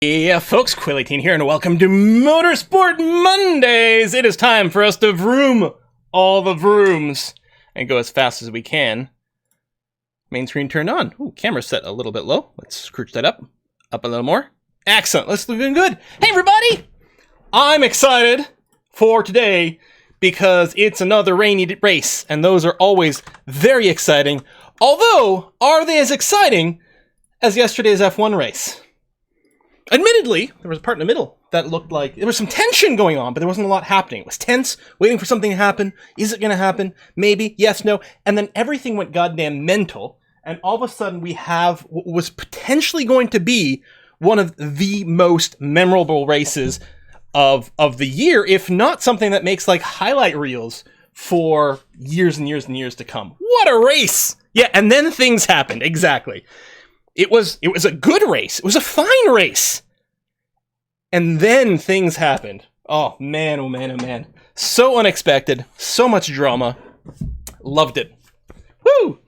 Yeah, folks, Quilly18 here, and welcome to Motorsport Mondays! It is time for us to vroom all the vrooms and go as fast as we can. Main screen turned on. Ooh, camera set a little bit low. Let's scrooge that up a little more. Excellent, let's look good. Hey everybody! I'm excited for today because it's another rainy race, and those are always very exciting. Although, are they as exciting as yesterday's F1 race? Admittedly, there was a part in the middle that looked like there was some tension going on, but there wasn't a lot happening. It was tense, waiting for something to happen. Is it going to happen? Maybe, yes, no. And then everything went goddamn mental, and all of a sudden we have what was potentially going to be one of the most memorable races of the year, if not something that makes like highlight reels for years and years and years to come. What a race! Yeah, and then things happened, exactly. It was a good race. It was a fine race. And then things happened. Oh man, oh man, oh man. So unexpected. So much drama. Loved it. Woo!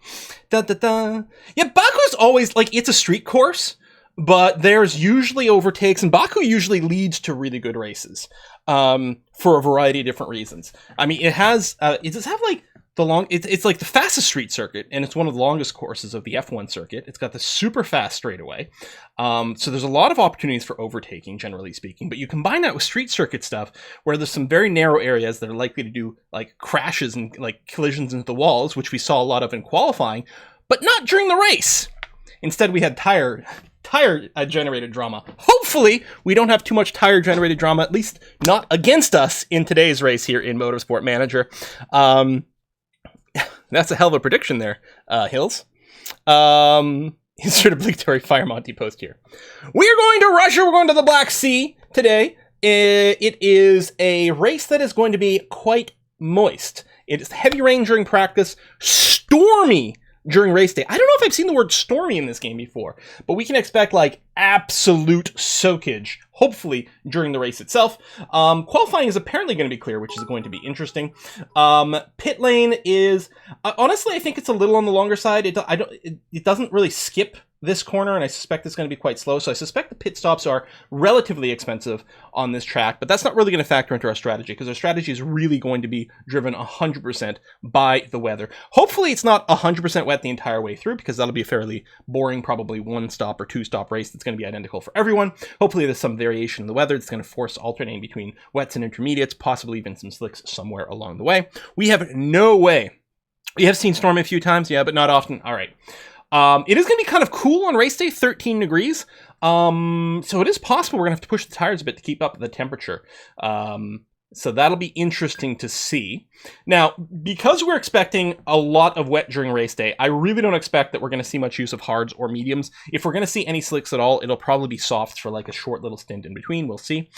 Da da da. Yeah, Baku's always, like, it's a street course, but there's usually overtakes, and Baku usually leads to really good races. For a variety of different reasons. I mean, it does have, like, it's like the fastest street circuit, and it's one of the longest courses of the F1 circuit. It's got the super fast straightaway. So there's a lot of opportunities for overtaking, generally speaking, but you combine that with street circuit stuff where there's some very narrow areas that are likely to do like crashes and like collisions into the walls, which we saw a lot of in qualifying, but not during the race. Instead, we had tire generated drama. Hopefully, we don't have too much tire generated drama, at least not against us in today's race here in Motorsport Manager. That's a hell of a prediction there, Hills. Insert obligatory Fire Monty post here. We are going to Russia. We're going to the Black Sea today. It is a race that is going to be quite moist. It is heavy rain during practice, stormy during race day. I don't know if I've seen the word stormy in this game before, but we can expect like absolute soakage, hopefully during the race itself. Qualifying is apparently going to be clear, which is going to be interesting. Pit lane is, honestly, I think it's a little on the longer side. It doesn't really skip this corner, and I suspect it's going to be quite slow, so I suspect the pit stops are relatively expensive on this track, but that's not really going to factor into our strategy, because our strategy is really going to be driven 100% by the weather. Hopefully it's not 100% wet the entire way through, because that'll be a fairly boring, probably one-stop or two-stop race that's going to be identical for everyone. Hopefully there's some variation in the weather that's going to force alternating between wets and intermediates, possibly even some slicks somewhere along the way. We have no way. We have seen stormy a few times, yeah, but not often. All right. It is going to be kind of cool on race day, 13 degrees. So it is possible we're going to have to push the tires a bit to keep up the temperature. So that'll be interesting to see. Now, because we're expecting a lot of wet during race day, I really don't expect that we're going to see much use of hards or mediums. If we're going to see any slicks at all, it'll probably be softs for like a short little stint in between. We'll see.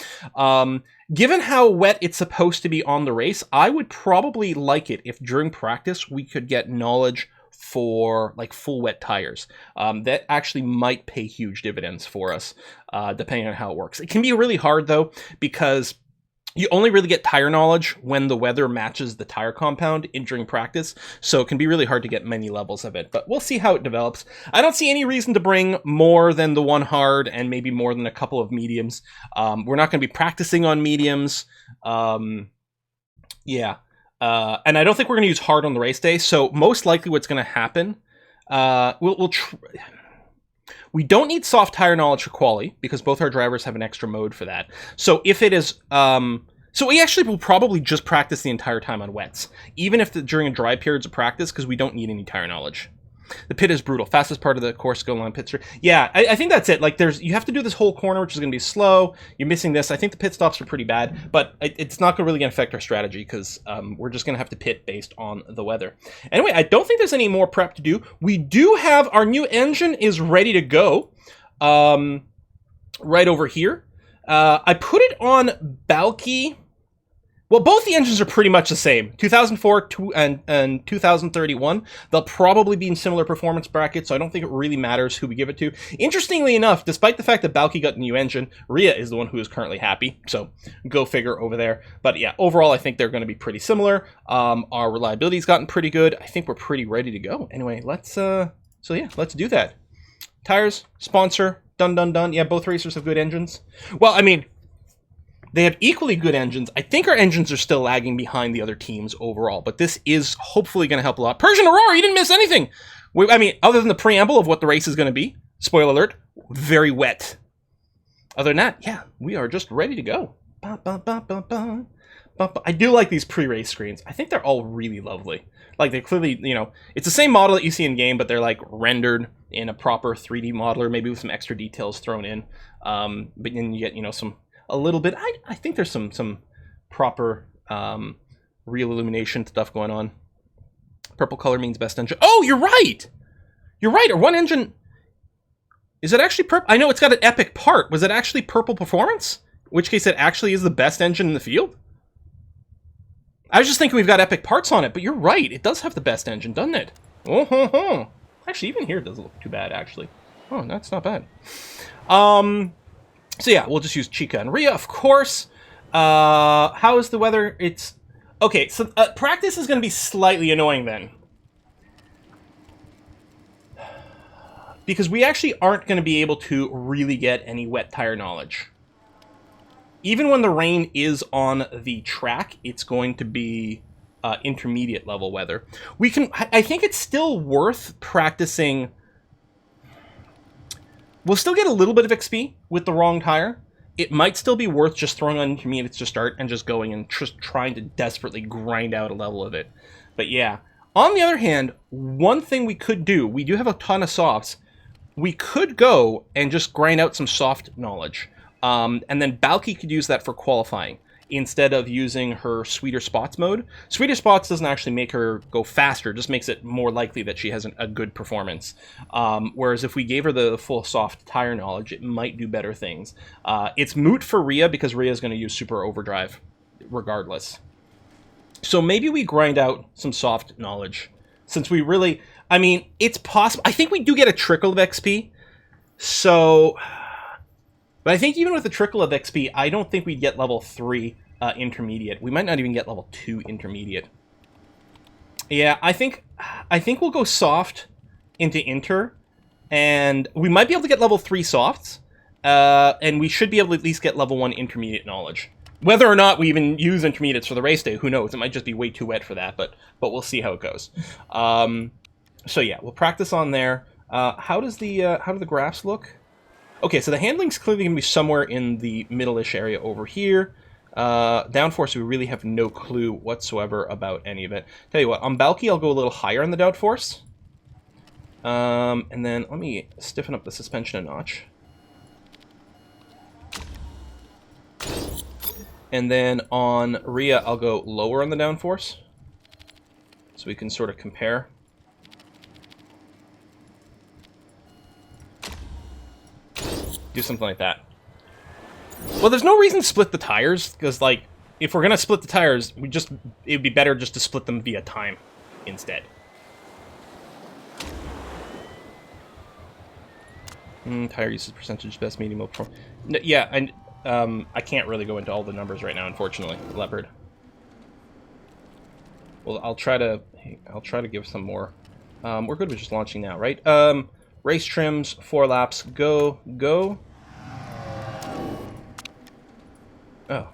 Given how wet it's supposed to be on the race, I would probably like it if during practice we could get knowledge for like full wet tires. That actually might pay huge dividends for us, depending on how it works. It can be really hard though, because you only really get tire knowledge when the weather matches the tire compound during practice, so it can be really hard to get many levels of it, but we'll see how it develops. I don't see any reason to bring more than the one hard and maybe more than a couple of mediums. We're not going to be practicing on mediums. Yeah. And I don't think we're going to use hard on the race day, so most likely what's going to happen, we don't need soft tire knowledge for quali, because both our drivers have an extra mode for that. So if it is, so we actually will probably just practice the entire time on wets, even if during dry periods of practice, because we don't need any tire knowledge. The pit is brutal. Fastest part of the course going on pit straight. Yeah, I think that's it. Like, you have to do this whole corner, which is going to be slow. You're missing this. I think the pit stops are pretty bad, but it's not really going to affect our strategy, because we're just going to have to pit based on the weather. Anyway, I don't think there's any more prep to do. We do have our new engine is ready to go. Right over here. I put it on bulky. Well, both the engines are pretty much the same. 2004 and 2031. They'll probably be in similar performance brackets, so I don't think it really matters who we give it to. Interestingly enough, despite the fact that Balky got a new engine, Rhea is the one who is currently happy, so go figure over there. But yeah, overall, I think they're going to be pretty similar. Our reliability's gotten pretty good. I think we're pretty ready to go. Anyway, let's do that. Tires, sponsor, Dun dun dun. Yeah, both racers have good engines. Well, I mean, they have equally good engines. I think our engines are still lagging behind the other teams overall, but this is hopefully going to help a lot. Persian Aurora, you didn't miss anything. I mean, other than the preamble of what the race is going to be, spoiler alert, very wet. Other than that, yeah, we are just ready to go. Ba, ba, ba, ba, ba. I do like these pre-race screens. I think they're all really lovely. Like, they're clearly, you know, it's the same model that you see in game, but they're like rendered in a proper 3D modeler, maybe with some extra details thrown in. But then you get, you know, a little bit. I think there's some proper real illumination stuff going on. Purple color means best engine. Oh, you're right. You're right. Or one engine. Is it actually purple? I know it's got an epic part. Was it actually purple performance? In which case, it actually is the best engine in the field. I was just thinking we've got epic parts on it, but you're right. It does have the best engine, doesn't it? Oh, ho, ho. Actually, even here it doesn't look too bad, actually. Oh, that's not bad. So yeah, we'll just use Chica and Rhea, of course. How is the weather? It's... Okay, so practice is going to be slightly annoying then. Because we actually aren't going to be able to really get any wet tire knowledge. Even when the rain is on the track, it's going to be intermediate level weather. We can... I think it's still worth practicing... We'll still get a little bit of XP with the wrong tire. It might still be worth just throwing on intermediates to start and just going and just trying to desperately grind out a level of it. But yeah. On the other hand, one thing we could do, we do have a ton of softs. We could go and just grind out some soft knowledge. And then Balky could use that for qualifying instead of using her Sweeter Spots mode. Sweeter Spots doesn't actually make her go faster, it just makes it more likely that she has a good performance. Whereas if we gave her the full soft tire knowledge, it might do better things. It's moot for Rhea because Rhea is going to use Super Overdrive regardless. So maybe we grind out some soft knowledge. Since we really... I mean, it's possible... I think we do get a trickle of XP. So... But I think even with a trickle of XP, I don't think we'd get level 3 intermediate. We might not even get level 2 intermediate. Yeah, I think we'll go soft into inter, and we might be able to get level 3 softs, and we should be able to at least get level 1 intermediate knowledge. Whether or not we even use intermediates for the race day, who knows? It might just be way too wet for that, but we'll see how it goes. So yeah, we'll practice on there. How do the graphs look? Okay, so the handling's clearly going to be somewhere in the middle-ish area over here. Downforce, we really have no clue whatsoever about any of it. Tell you what, on Balky, I'll go a little higher on the downforce. And then let me stiffen up the suspension a notch. And then on Rhea, I'll go lower on the downforce. So we can sort of compare. Do something like that. Well, there's no reason to split the tires, because, like, if we're going to split the tires, it would be better just to split them via time instead. Tire usage percentage, best, medium, low performance. Yeah, and I can't really go into all the numbers right now, unfortunately, Leopard. Well, I'll try to give some more. We're good with just launching now, right? Race trims, 4 laps, go. Oh.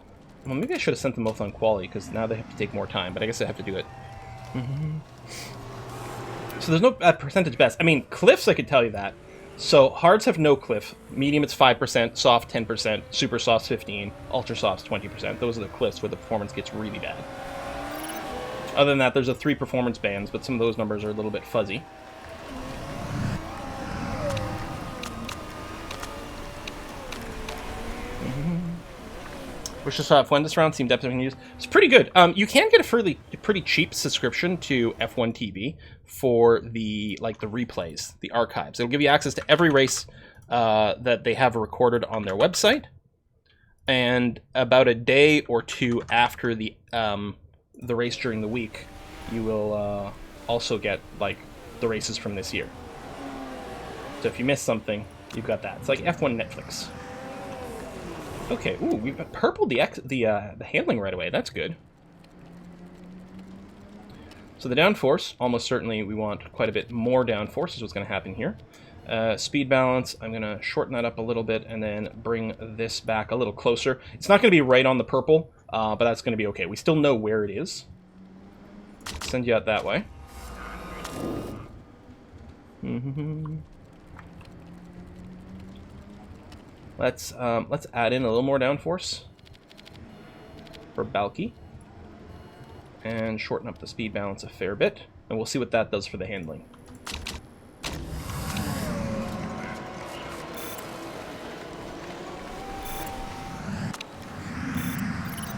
Well, maybe I should have sent them both on quali, because now they have to take more time, but I guess I have to do it. So there's no percentage best. I mean, cliffs, I could tell you that. So hards have no cliff. Medium, it's 5%, soft, 10%, super soft's 15%, ultra soft's 20%. Those are the cliffs where the performance gets really bad. Other than that, there's 3 performance bands, but some of those numbers are a little bit fuzzy. Which is when this round seemed depth use. It's pretty good. You can get a pretty cheap subscription to F1 TV for the replays, the archives. It'll give you access to every race that they have recorded on their website, and about a day or two after the race during the week, you will also get the races from this year. So if you miss something, you've got that. It's like F1 Netflix. Okay, ooh, we've purpled the handling right away. That's good. So the downforce, almost certainly we want quite a bit more downforce is what's going to happen here. Speed balance, I'm going to shorten that up a little bit and then bring this back a little closer. It's not going to be right on the purple, but that's going to be okay. We still know where it is. Send you out that way. Let's add in a little more downforce for bulky. And shorten up the speed balance a fair bit. And we'll see what that does for the handling.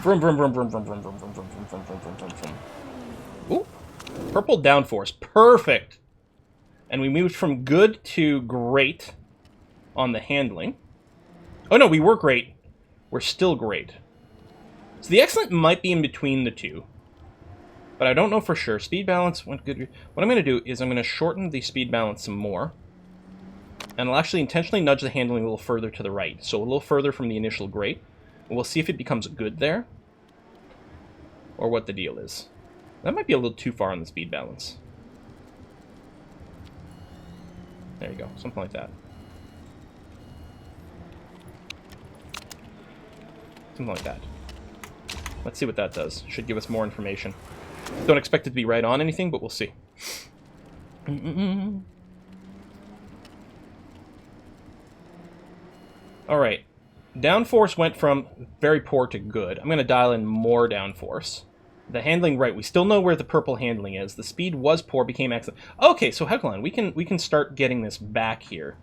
Vroom, vroom, vroom, vroom, vroom, vroom, vroom, vroom, vroom, vroom, vroom, vroom, vroom, vroom. Ooh, purple downforce, perfect. And we moved from good to great on the handling. Oh no, we were great. We're still great. So the excellent might be in between the two, but I don't know for sure. Speed balance went good. What I'm going to do is I'm going to shorten the speed balance some more, and I'll actually intentionally nudge the handling a little further to the right, so a little further from the initial great. We'll see if it becomes good there, or what the deal is. That might be a little too far on the speed balance. There you go, something like that. Something like that. Let's see what that does. Should give us more information. Don't expect it to be right on anything, but we'll see. Alright. Downforce went from very poor to good. I'm going to dial in more downforce. The handling, right, we still know where the purple handling is. The speed was poor, became excellent. Okay, so heck on, we can start getting this back here.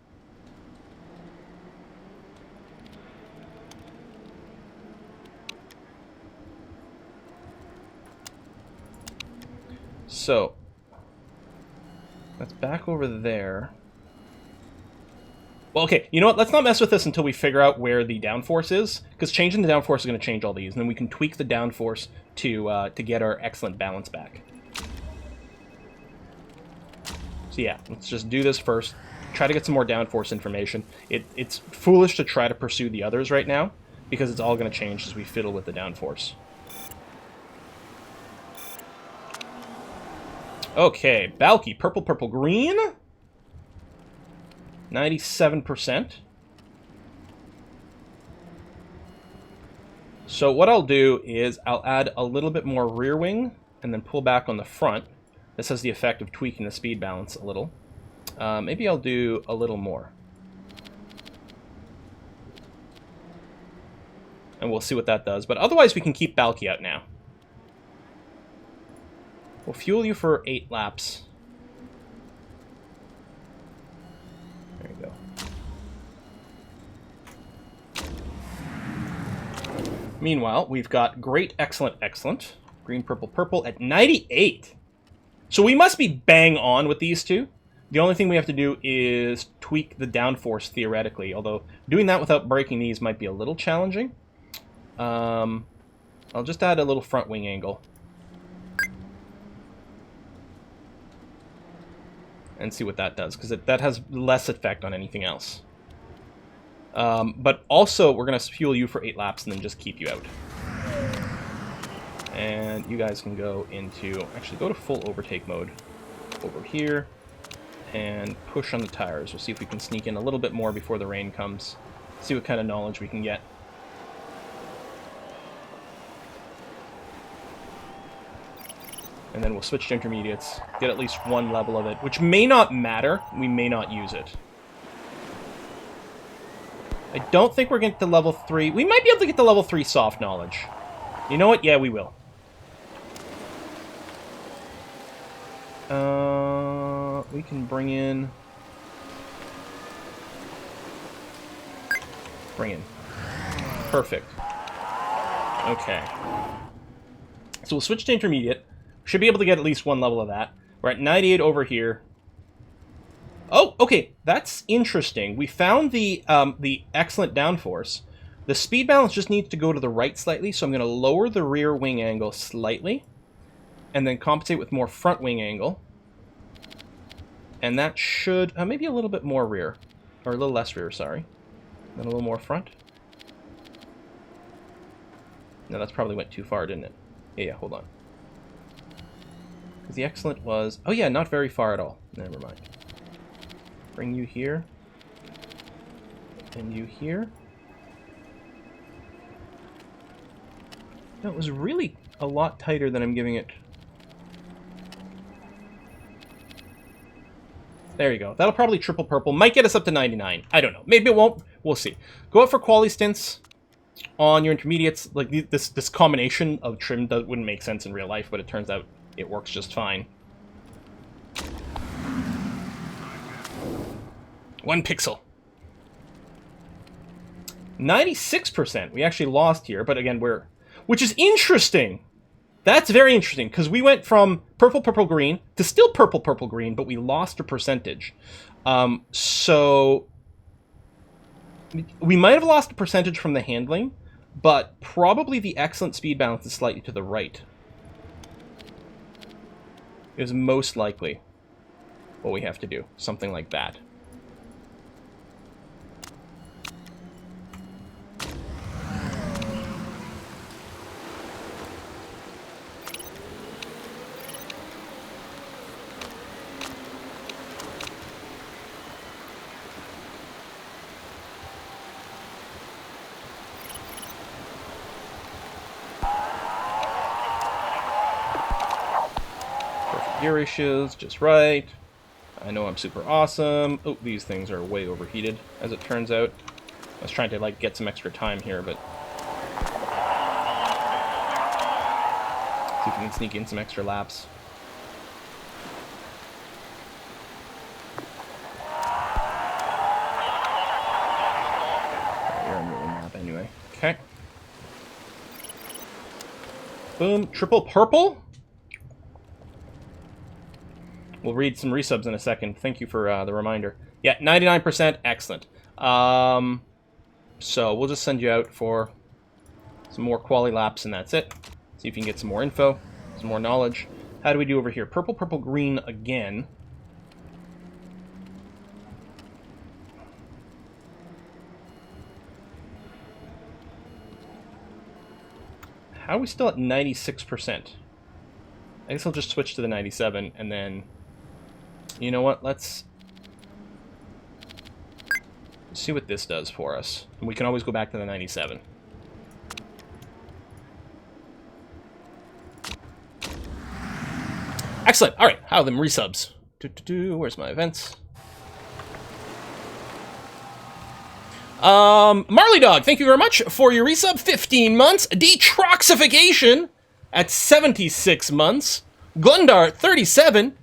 So, that's back over there. Well, okay, you know what? Let's not mess with this until we figure out where the downforce is, because changing the downforce is going to change all these, and then we can tweak the downforce to get our excellent balance back. So yeah, let's just do this first. Try to get some more downforce information. It's foolish to try to pursue the others right now, because it's all going to change as we fiddle with the downforce. Okay, bulky, purple, purple, green. 97%. So what I'll do is I'll add a little bit more rear wing and then pull back on the front. This has the effect of tweaking the speed balance a little. Maybe I'll do a little more. And we'll see what that does. But otherwise we can keep bulky out now. We'll fuel you for 8 laps. There you go. Meanwhile, we've got great, excellent, excellent. Green, purple, purple at 98. So we must be bang on with these two. The only thing we have to do is tweak the downforce theoretically, although doing that without breaking these might be a little challenging. I'll just add a little front wing angle. And see what that does, because that has less effect on anything else. But also, we're going to fuel you for 8 laps and then just keep you out. And you guys can go into... Actually, go to full overtake mode over here. And push on the tires. We'll see if we can sneak in a little bit more before the rain comes. See what kind of knowledge we can get. And then we'll switch to intermediates, get at least one level of it, which may not matter. We may not use it. I don't think we're getting to level 3. We might be able to get to level 3 soft knowledge. You know what? Yeah, we will. We can bring in... Perfect. Okay. So we'll switch to intermediate. Should be able to get at least one level of that. We're at 98 over here. Oh, okay, that's interesting. We found the excellent downforce. The speed balance just needs to go to the right slightly, so I'm going to lower the rear wing angle slightly, and then compensate with more front wing angle. And that should, maybe a little bit more rear, or a little less rear, sorry. Then a little more front. No, that's probably went too far, didn't it? Yeah, hold on. Because the excellent was... Oh yeah, not very far at all. Never mind. Bring you here. And you here. That was really a lot tighter than I'm giving it. There you go. That'll probably triple purple. Might get us up to 99. I don't know. Maybe it won't. We'll see. Go out for quality stints on your intermediates. Like this combination of trim wouldn't make sense in real life, but it turns out it works just fine. 1 pixel. 96%. We actually lost here, but again, which is interesting. That's very interesting, because we went from purple, purple, green to still purple, purple, green, but we lost a percentage. So we might have lost a percentage from the handling, but probably the excellent speed balance is slightly to the right. Is most likely what we have to do. Something like that. Gear ratios just right. I know I'm super awesome. Oh, these things are way overheated, as it turns out. I was trying to like get some extra time here, but see if we can sneak in some extra laps. You're on your map anyway. Okay. Boom. Triple purple. We'll read some resubs in a second. Thank you for the reminder. Yeah, 99%. Excellent. So we'll just send you out for some more quali laps, and that's it. See if you can get some more info, some more knowledge. How do we do over here? Purple, purple, green again. How are we still at 96%? I guess I'll just switch to the 97, and then... You know what? Let's see what this does for us. And we can always go back to the 97. Excellent. All right. How are them resubs? Where's my events? Marley Dog, thank you very much for your resub. 15 months. Detroxification at 76 months. Glendar, 37.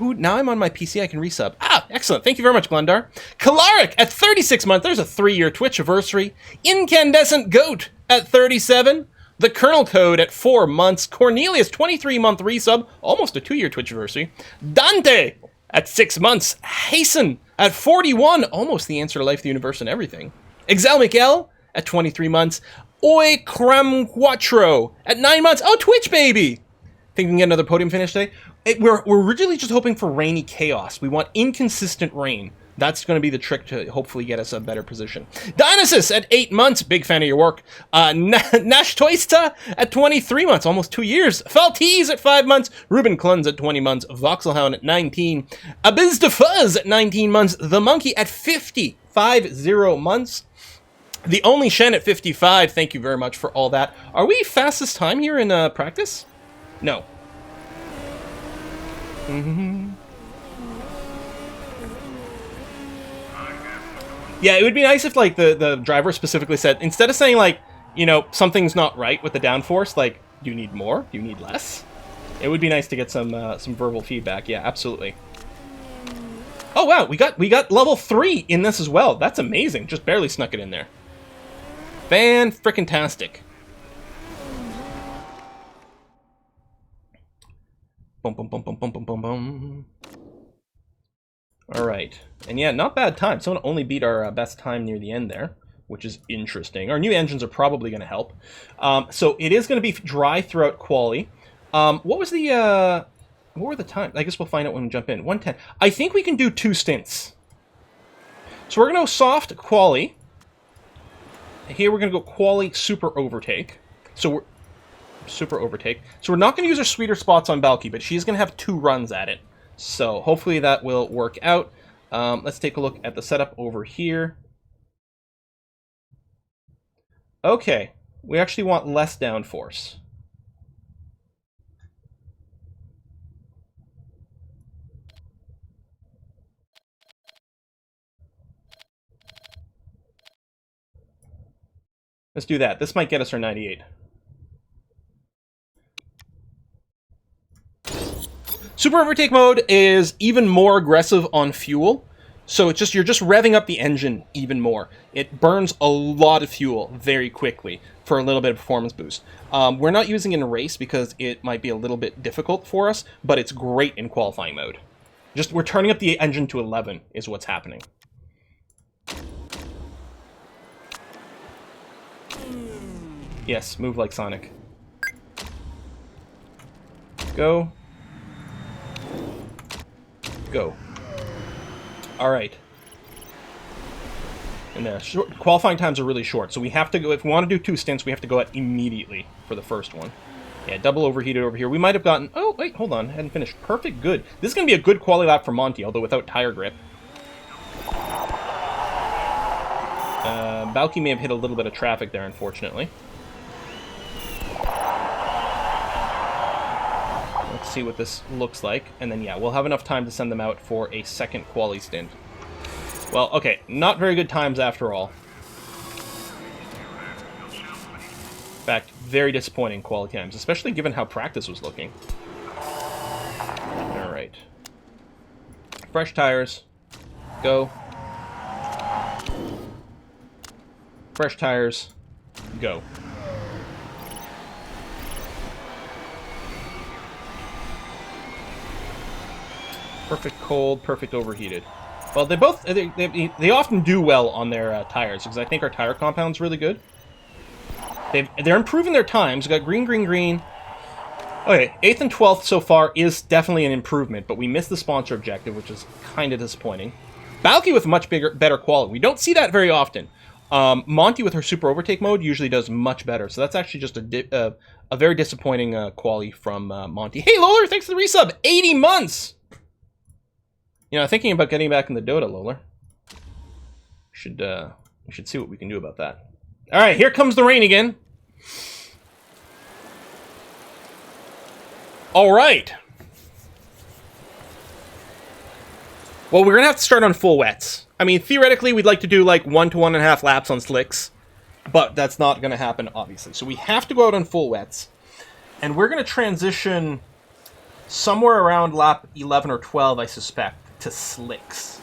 Ooh, now I'm on my PC, I can resub. Ah, excellent. Thank you very much, Glendar. Kalaric at 36 months. There's a 3-year Twitch anniversary. Incandescent Goat at 37. The Colonel Code at 4 months. Cornelius, 23-month resub. Almost a 2-year Twitch anniversary. Dante at 6 months. Hasten at 41. Almost the answer to life, the universe, and everything. Exel Miguel at 23 months. Oi Cram Quattro at 9 months. Oh, Twitch baby. Think we can get another podium finish today? We're originally just hoping for rainy chaos. We want inconsistent rain. That's going to be the trick to hopefully get us a better position. Dionysus at 8 months. Big fan of your work. Nash Toista at 23 months. Almost 2 years. Faltees at 5 months. Ruben Klunz at 20 months. Voxelhound at 19. Abiz de Fuzz at 19 months. The Monkey at 50 months. The Only Shen at 55. Thank you very much for all that. Are we fastest time here in practice? No. Yeah, it would be nice if, like, the driver specifically said, instead of saying, like, you know, something's not right with the downforce, like, do you need more? Do you need less? It would be nice to get some verbal feedback. Yeah, absolutely. Oh, wow, we got level 3 in this as well. That's amazing. Just barely snuck it in there. Fan-frickin-tastic. Boom, boom, boom, boom, boom, boom, boom, boom. All right. And yeah, not bad time. Someone only beat our best time near the end there, which is interesting. Our new engines are probably going to help. So it is going to be dry throughout quali. What were the times? I guess we'll find out when we jump in. 110. I think we can do 2 stints. So we're going to go soft quali. Here we're going to go quali super overtake. So we're super overtake. So we're not going to use our sweeter spots on Balky, but she's going to have 2 runs at it. So hopefully that will work out. Let's take a look at the setup over here. Okay, we actually want less downforce. Let's do that. This might get us our 98. Super overtake mode is even more aggressive on fuel. So it's just you're just revving up the engine even more. It burns a lot of fuel very quickly for a little bit of performance boost. We're not using it in a race because it might be a little bit difficult for us, but it's great in qualifying mode. Just we're turning up the engine to 11 is what's happening. Yes, move like Sonic. Go. Go. All right. And the qualifying times are really short, so we have to go. If we want to do 2 stints, we have to go out immediately for the first one. Yeah, double overheated over here. We might have gotten. Oh wait, hold on, I hadn't finished. Perfect, good. This is gonna be a good quality lap for Monty, although without tire grip. Balky may have hit a little bit of traffic there, unfortunately. Let's see what this looks like, and then yeah, we'll have enough time to send them out for a second quali stint. Well, okay, not very good times after all. In fact, very disappointing quality times, especially given how practice was looking. Alright. Fresh tires. Go. Fresh tires. Go. Perfect cold, perfect overheated. Well, they often do well on their tires, because I think our tire compound's really good. They're improving their times. We got green, green, green. Okay, 8th and 12th so far is definitely an improvement, but we missed the sponsor objective, which is kind of disappointing. Balky with much better quality. We don't see that very often. Monty with her super overtake mode usually does much better, so that's actually just a very disappointing quality from Monty. Hey, Loler, thanks for the resub. 80 months! You know, thinking about getting back in the Dota, Loler. We should see what we can do about that. All right, here comes the rain again. All right. Well, we're gonna have to start on full wets. I mean, theoretically, we'd like to do like 1 to 1.5 laps on slicks, but that's not gonna happen, obviously. So we have to go out on full wets, and we're gonna transition somewhere around lap 11 or 12, I suspect, to slicks.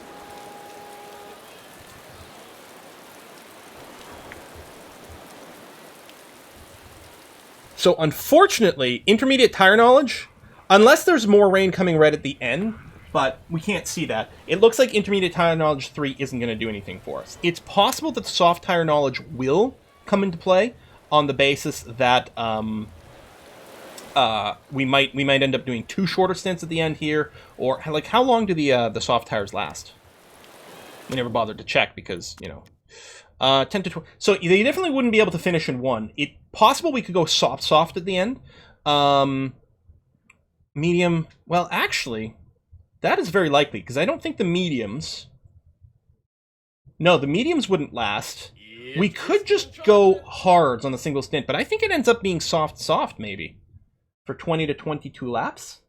So unfortunately, intermediate tire knowledge, unless there's more rain coming right at the end, but we can't see that. It looks like intermediate tire knowledge 3 isn't going to do anything for us. It's possible that the soft tire knowledge will come into play on the basis that we might end up doing 2 shorter stints at the end here, or like how long do the soft tires last? We never bothered to check because, you know, 10 to 12. So they definitely wouldn't be able to finish in 1. It's possible we could go soft at the end. Medium. Well, actually, that is very likely because I don't think the mediums. No, the mediums wouldn't last. We could just go hards on the single stint, but I think it ends up being soft maybe for 20 to 22 laps.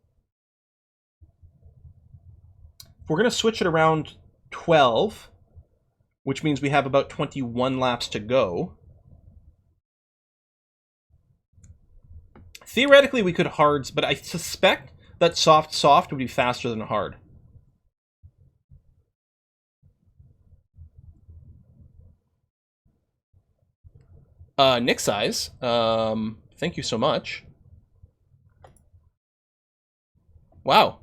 If we're going to switch it around 12, which means we have about 21 laps to go. Theoretically, we could hards, but I suspect that soft would be faster than hard. Nick size, thank you so much. Wow.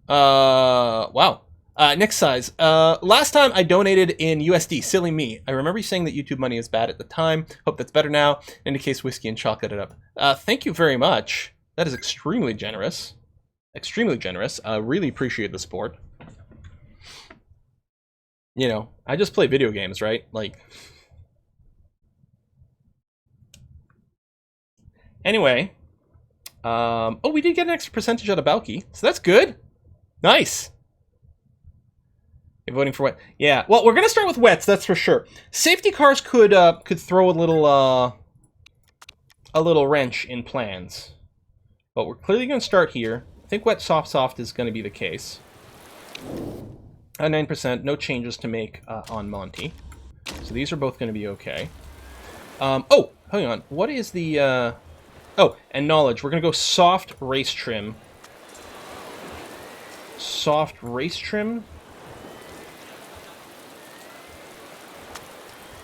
Wow. Nick size. Last time I donated in USD. Silly me. I remember you saying that YouTube money is bad at the time. Hope that's better now. In any case, whiskey and chocolate it up. Thank you very much. That is extremely generous. Extremely generous. Really appreciate the support. You know, I just play video games, right? Like. Anyway. Oh, we did get an extra percentage out of Balky, so that's good. Nice. You're voting for wet. Yeah. Well, we're gonna start with wets. That's for sure. Safety cars could throw a little wrench in plans, but we're clearly gonna start here. I think wet soft is gonna be the case. 9%. No changes to make on Monty. So these are both gonna be okay. Oh, hang on. What is the? Oh, and knowledge. We're gonna go soft race trim. Soft race trim.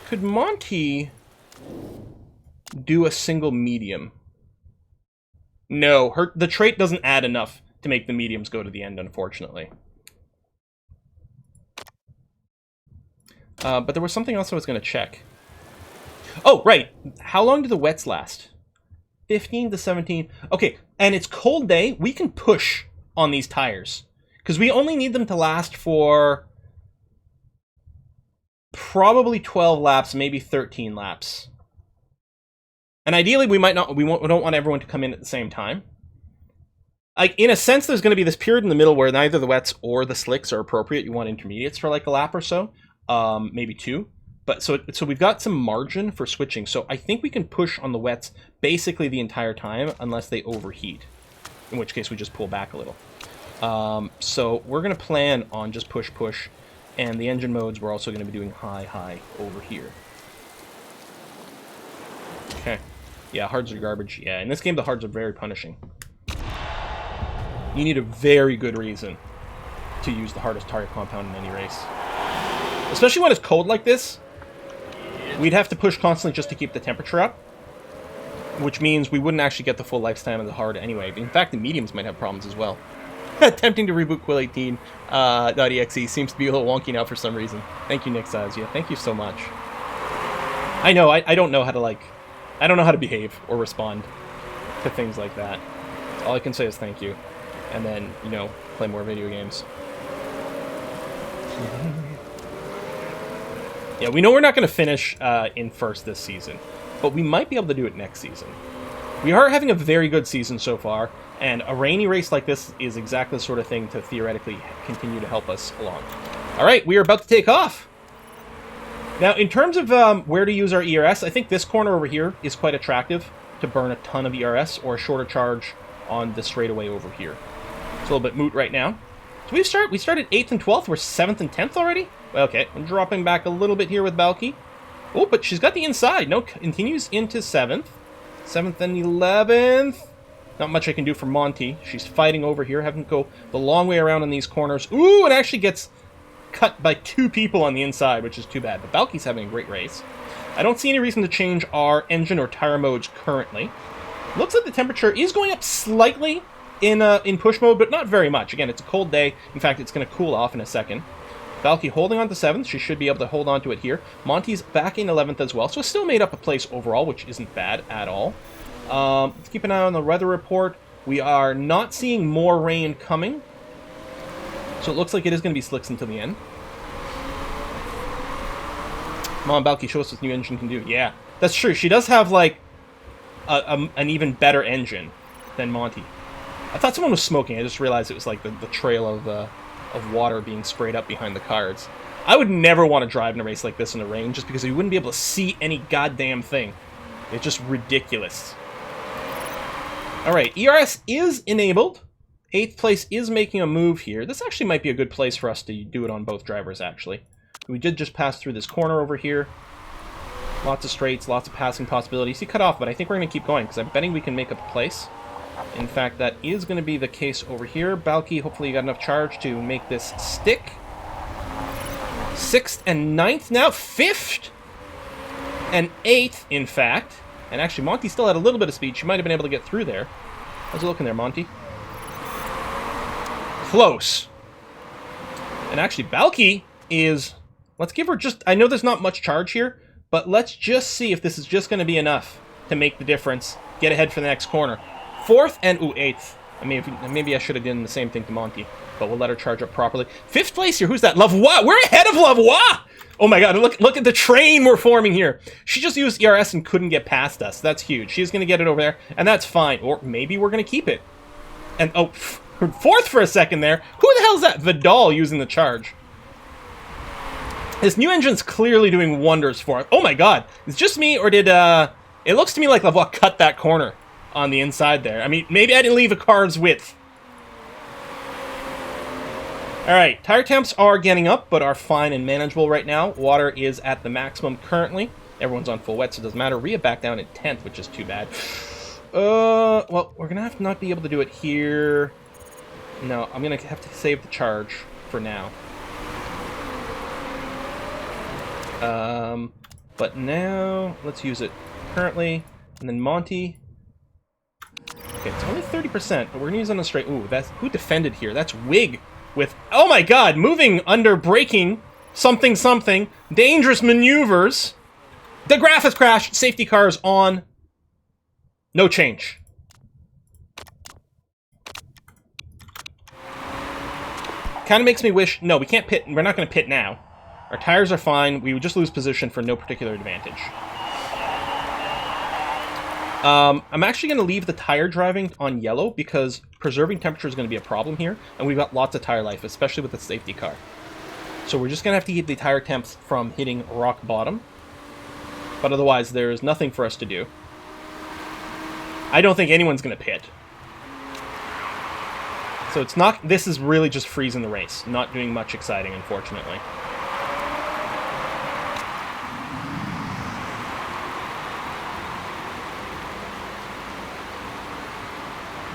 Could Monty do a single medium? No, the trait doesn't add enough to make the mediums go to the end, unfortunately. But there was something else I was going to check. Oh, right. How long do the wets last? 15 to 17. Okay, and it's cold day. We can push on these tires, because we only need them to last for probably 12 laps, maybe 13 laps. And ideally, we don't want everyone to come in at the same time. Like, in a sense, there's going to be this period in the middle where neither the wets or the slicks are appropriate. You want intermediates for like a lap or so, maybe 2. But so we've got some margin for switching. So I think we can push on the wets basically the entire time unless they overheat, in which case we just pull back a little. So we're going to plan on just push. And the engine modes, we're also going to be doing high over here. Okay. Yeah, hards are garbage. Yeah, in this game, the hards are very punishing. You need a very good reason to use the hardest tire compound in any race. Especially when it's cold like this. We'd have to push constantly just to keep the temperature up. Which means we wouldn't actually get the full lifespan of the hard anyway. In fact, the mediums might have problems as well. Attempting to reboot Quill18.exe seems to be a little wonky now for some reason. Thank you, Nick Sazia. Thank you so much. I know, I don't know how to, I don't know how to behave or respond to things like that. All I can say is thank you. And then, you know, play more video games. Yeah, we know we're not going to finish in first this season, but we might be able to do it next season. We are having a very good season so far, and a rainy race like this is exactly the sort of thing to theoretically continue to help us along. All right, we are about to take off. Now, in terms of where to use our ERS, I think this corner over here is quite attractive to burn a ton of ERS or a shorter charge on the straightaway over here. It's a little bit moot right now. So we started 8th and 12th. We're 7th and 10th already? Well, okay, I'm dropping back a little bit here with Balky. Oh, but she's got the inside. No, continues into 7th. 7th and 11th. Not much I can do for Monty. She's fighting over here, having to go the long way around in these corners. Ooh, it actually gets cut by 2 people on the inside, which is too bad. But Balky's having a great race. I don't see any reason to change our engine or tire modes currently. Looks like the temperature is going up slightly in push mode, but not very much. Again, it's a cold day. In fact, it's going to cool off in a second. Balky holding on to 7th. She should be able to hold on to it here. Monty's back in 11th as well, so still made up a place overall, which isn't bad at all. Let's keep an eye on the weather report. We are not seeing more rain coming, so it looks like it is going to be slicks until the end. Come on, Balky, show us what this new engine can do. Yeah, that's true. She does have, like, an even better engine than Monty. I thought someone was smoking. I just realized it was, like, the trail of water being sprayed up behind the cards. I would never want to drive in a race like this in the rain, just because you wouldn't be able to see any goddamn thing. It's just ridiculous. Alright, ERS is enabled. 8th place is making a move here. This actually might be a good place for us to do it on both drivers, actually. We did just pass through this corner over here. Lots of straights, lots of passing possibilities. He cut off, but I think we're going to keep going, because I'm betting we can make up a place. In fact, that is going to be the case over here. Balky, hopefully you got enough charge to make this stick. 6th and 9th now. 5th and 8th, in fact. And actually, Monty still had a little bit of speed. She might have been able to get through there. How's it looking there, Monty? Close. And actually, Balky is... Let's give her just... I know there's not much charge here, but let's just see if this is just going to be enough to make the difference. Get ahead for the next corner. 4th and... Ooh, 8th. Maybe I should have done the same thing to Monty, but we'll let her charge up properly. 5th place here. Who's that? Lavoie. We're ahead of Lavoie! Oh my god, look at the train we're forming here. She just used ERS and couldn't get past us. That's huge. She's going to get it over there, and that's fine. Or maybe we're going to keep it. And, oh, 4th for a second there. Who the hell is that? Vidal using the charge. This new engine's clearly doing wonders for it. Oh my god! It's just me, or did, it looks to me like Lavoie cut that corner on the inside there. I mean, maybe I didn't leave a car's width. Alright, tire temps are getting up, but are fine and manageable right now. Water is at the maximum currently. Everyone's on full wet, so it doesn't matter. Rhea back down at 10th, which is too bad. Well, we're gonna have to not be able to do it here. No, I'm gonna have to save the charge for now. But now, let's use it currently. And then Monty. Okay, it's only 30%, but we're gonna use it on a straight. Ooh, that's who defended here? That's Wig with, oh my god, moving under braking, something, something, dangerous maneuvers. The graph has crashed, safety car is on. No change. Kind of makes me wish, no, we can't pit, we're not gonna pit now. Our tires are fine, we would just lose position for no particular advantage. I'm actually going to leave the tire driving on yellow because preserving temperature is going to be a problem here, and we've got lots of tire life, especially with the safety car. So we're just going to have to keep the tire temps from hitting rock bottom, but otherwise there's nothing for us to do. I don't think anyone's going to pit. So it's not, this is really just freezing the race, not doing much exciting, unfortunately.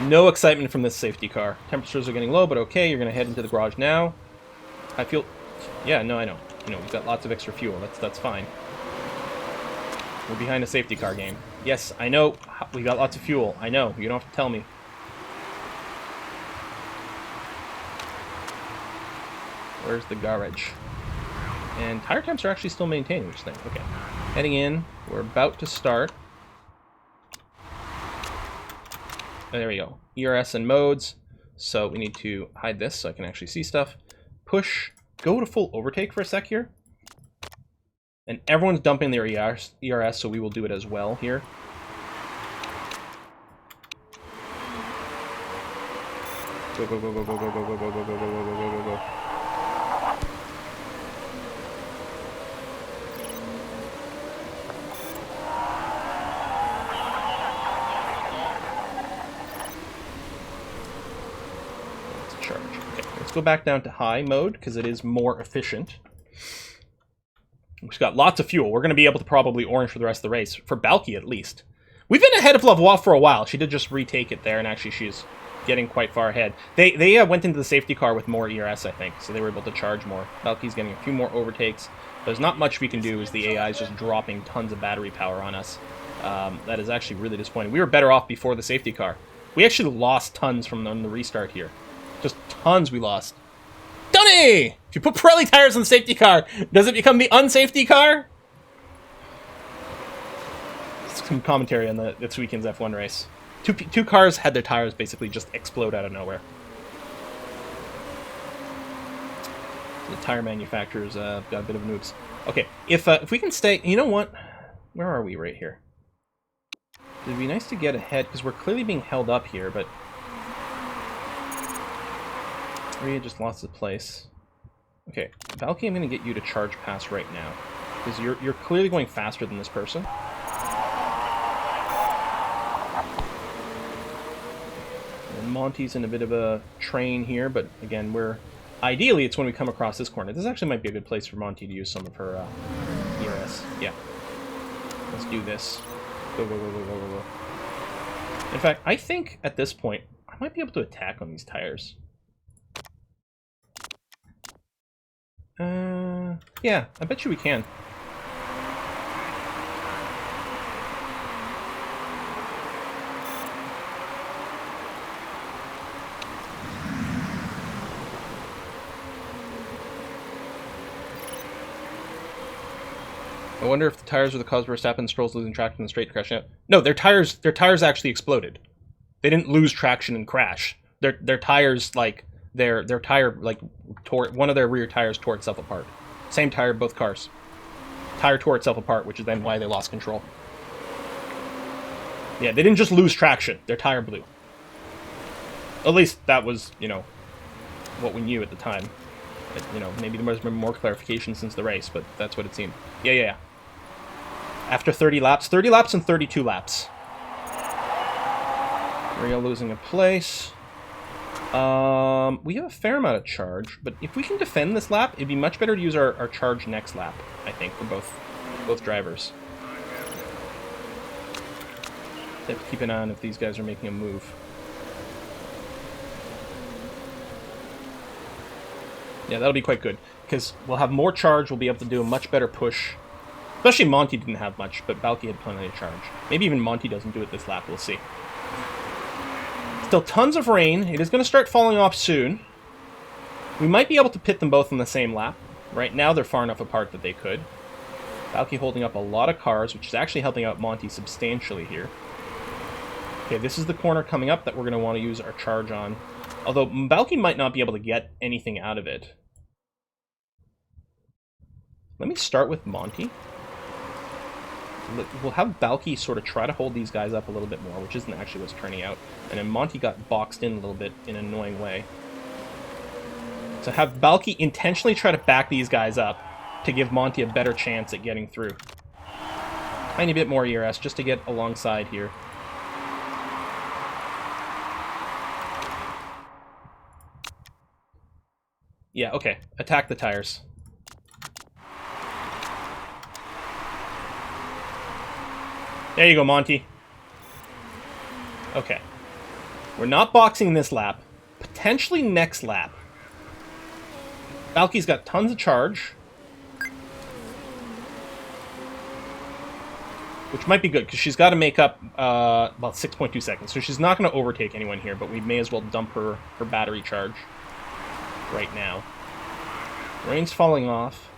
No excitement from this safety car. Temperatures are getting low, but okay, you're going to head into the garage now. I feel... Yeah, no, I know. You know, we've got lots of extra fuel. That's fine. We're behind a safety car game. Yes, I know. We got lots of fuel. I know. You don't have to tell me. Where's the garage? And tire temps are actually still maintaining, which is nice. Okay. Heading in. We're about to start. There we go. ERS and modes. So we need to hide this so I can actually see stuff. Push. Go to full overtake for a sec here. And everyone's dumping their ERS, so we will do it as well here. Go, go, go, go, go, go, go, go, go, go, go, go, go, go, go, go. Let's go back down to high mode, because it is more efficient. We've got lots of fuel. We're going to be able to probably orange for the rest of the race. For Balky, at least. We've been ahead of Lavoie for a while. She did just retake it there, and actually she's getting quite far ahead. They went into the safety car with more ERS, I think, so they were able to charge more. Balky's getting a few more overtakes. There's not much we can do as the AI is just dropping tons of battery power on us. That is actually really disappointing. We were better off before the safety car. We actually lost tons from the restart here. Just tons we lost. Dunny! If you put Pirelli tires on the safety car, does it become the unsafety car? Some commentary on this weekend's F1 race. Two cars had their tires basically just explode out of nowhere. The tire manufacturers got a bit of moves. Okay, if we can stay... You know what? Where are we right here? It'd be nice to get ahead, because we're clearly being held up here, but... Rhea just lost his place. Okay, Valky, I'm going to get you to charge pass right now. Because you're clearly going faster than this person. And Monty's in a bit of a train here, but again, ideally, it's when we come across this corner. This actually might be a good place for Monty to use some of her ERS. Yeah. Let's do this. Go, go, go, go, go, go, go. In fact, I think at this point, I might be able to attack on these tires. Yeah, I bet you we can. I wonder if the tires are the cause of Verstappen Stroll's losing traction in the straight crashing out. No, their tires actually exploded. They didn't lose traction and crash. Their tires, like, their tire, like, one of their rear tires tore itself apart. Same tire, both cars. Tire tore itself apart, which is then why they lost control. Yeah, they didn't just lose traction. Their tire blew. At least that was, you know, what we knew at the time. You know, maybe there's been more clarification since the race, but that's what it seemed. Yeah. After 30 laps and 32 laps. Rio losing a place. We have a fair amount of charge, but if we can defend this lap, it'd be much better to use our charge next lap, I think, for both drivers. Have to keep an eye on if these guys are making a move. Yeah, that'll be quite good, because we'll have more charge, we'll be able to do a much better push. Especially Monty didn't have much, but Balky had plenty of charge. Maybe even Monty doesn't do it this lap, we'll see. Still tons of rain. It is going to start falling off soon. We might be able to pit them both in the same lap. Right now they're far enough apart that they could. Balky holding up a lot of cars, which is actually helping out Monty substantially here. Okay, this is the corner coming up that we're going to want to use our charge on. Although Balky might not be able to get anything out of it. Let me start with Monty. We'll have Balky sort of try to hold these guys up a little bit more, which isn't actually what's turning out. And then Monty got boxed in a little bit in an annoying way. So have Balky intentionally try to back these guys up to give Monty a better chance at getting through. Tiny bit more ERS just to get alongside here. Yeah, okay. Attack the tires. There you go, Monty. Okay. We're not boxing this lap. Potentially next lap. Balky's got tons of charge. Which might be good, because she's got to make up about 6.2 seconds. So she's not going to overtake anyone here, but we may as well dump her battery charge right now. Rain's falling off.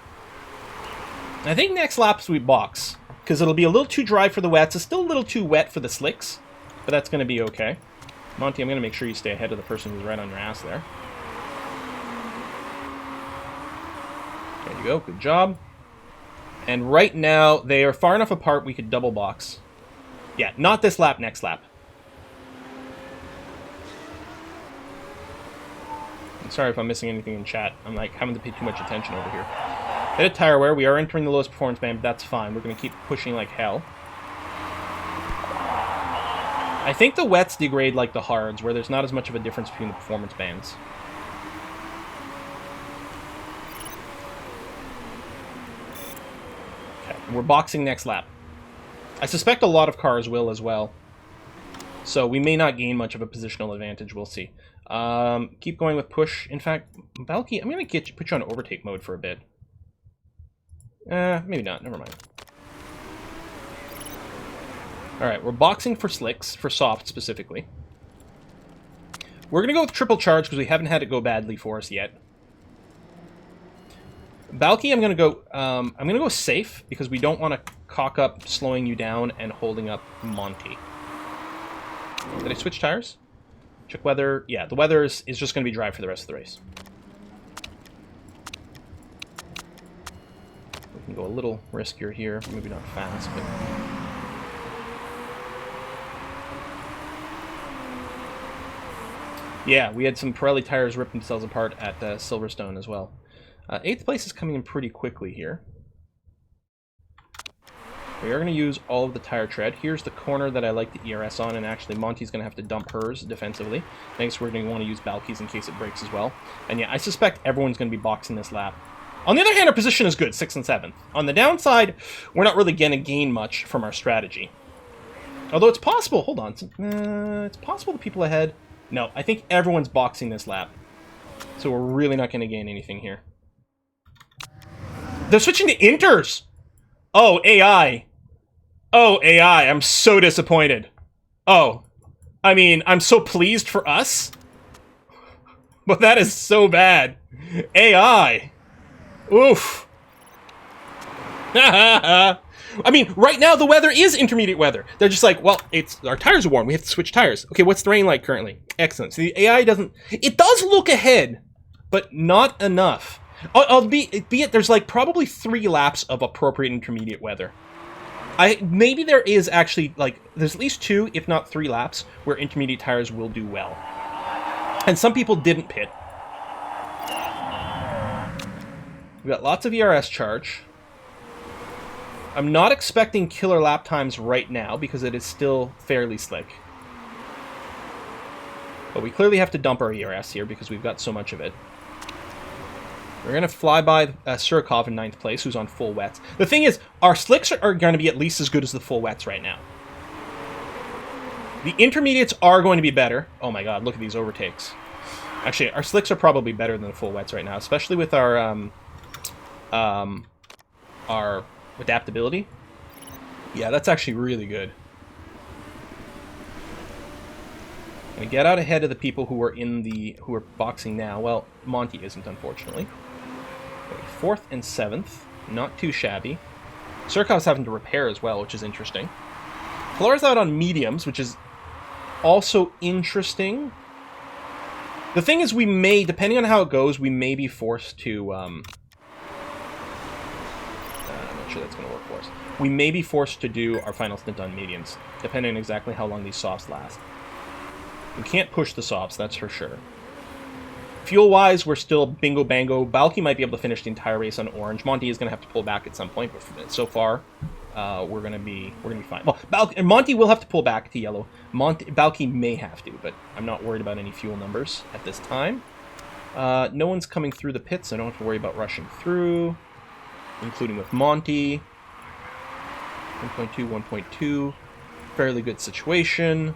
I think next laps we box, because it'll be a little too dry for the wets. It's still a little too wet for the slicks, but that's going to be okay. Monty, I'm going to make sure you stay ahead of the person who's right on your ass there. There you go, good job. And right now, they are far enough apart we could double box. Yeah, not this lap, next lap. I'm sorry if I'm missing anything in chat. I'm like having to pay too much attention over here. Bit of tire wear. We are entering the lowest performance band, but that's fine. We're going to keep pushing like hell. I think the wets degrade like the hards, where there's not as much of a difference between the performance bands. Okay, we're boxing next lap. I suspect a lot of cars will as well. So we may not gain much of a positional advantage. We'll see. Keep going with push. In fact, Balky, I'm going to put you on overtake mode for a bit. Maybe not. Never mind. Alright, we're boxing for slicks, for soft specifically. We're going to go with triple charge because we haven't had it go badly for us yet. Balky, I'm going to go safe because we don't want to cock up slowing you down and holding up Monty. Did I switch tires? Check weather. Yeah, the weather is just going to be dry for the rest of the race. We can go a little riskier here. Maybe not fast, but... Yeah, we had some Pirelli tires rip themselves apart at Silverstone as well. 8th place is coming in pretty quickly here. We are going to use all of the tire tread. Here's the corner that I like the ERS on, and actually Monty's going to have to dump hers defensively. Next, we're going to want to use Balky's in case it breaks as well. And yeah, I suspect everyone's going to be boxing this lap. On the other hand, our position is good, 6th and 7th. On the downside, we're not really going to gain much from our strategy. Although it's possible, hold on, it's possible the people ahead... No, I think everyone's boxing this lap. So we're really not going to gain anything here. They're switching to inters! Oh, AI. Oh, AI, I'm so disappointed. Oh, I mean, I'm so pleased for us. But that is so bad. AI. Oof. I mean, right now the weather is intermediate weather. They're just like, well, our tires are warm. We have to switch tires. Okay, what's the rain like currently? Excellent. So the AI doesn't... It does look ahead, but not enough. Albeit there's like probably 3 laps of appropriate intermediate weather. Maybe there is actually like... There's at least 2, if not 3 laps, where intermediate tires will do well. And some people didn't pit. We've got lots of ERS charge. I'm not expecting killer lap times right now because it is still fairly slick. But we clearly have to dump our ERS here because we've got so much of it. We're going to fly by Surikov in 9th place, who's on full wets. The thing is, our slicks are going to be at least as good as the full wets right now. The intermediates are going to be better. Oh my god, look at these overtakes. Actually, our slicks are probably better than the full wets right now, especially with our adaptability. Yeah, that's actually really good. Gonna get out ahead of the people who are boxing now. Well, Monty isn't, unfortunately. 4th and 7th, not too shabby. Surkov's having to repair as well, which is interesting. Flores out on mediums, which is also interesting. The thing is, we may, depending on how it goes, we may be forced to, I'm not sure that's going to work for us. We may be forced to do our final stint on mediums, depending on exactly how long these softs last. We can't push the softs, that's for sure. Fuel-wise, we're still bingo-bango. Balky might be able to finish the entire race on orange. Monty is going to have to pull back at some point, but so far, we're gonna be fine. Well, Monty will have to pull back to yellow. Balky may have to, but I'm not worried about any fuel numbers at this time. No one's coming through the pits, so I don't have to worry about rushing through, including with Monty. 1.2, 1.2, fairly good situation.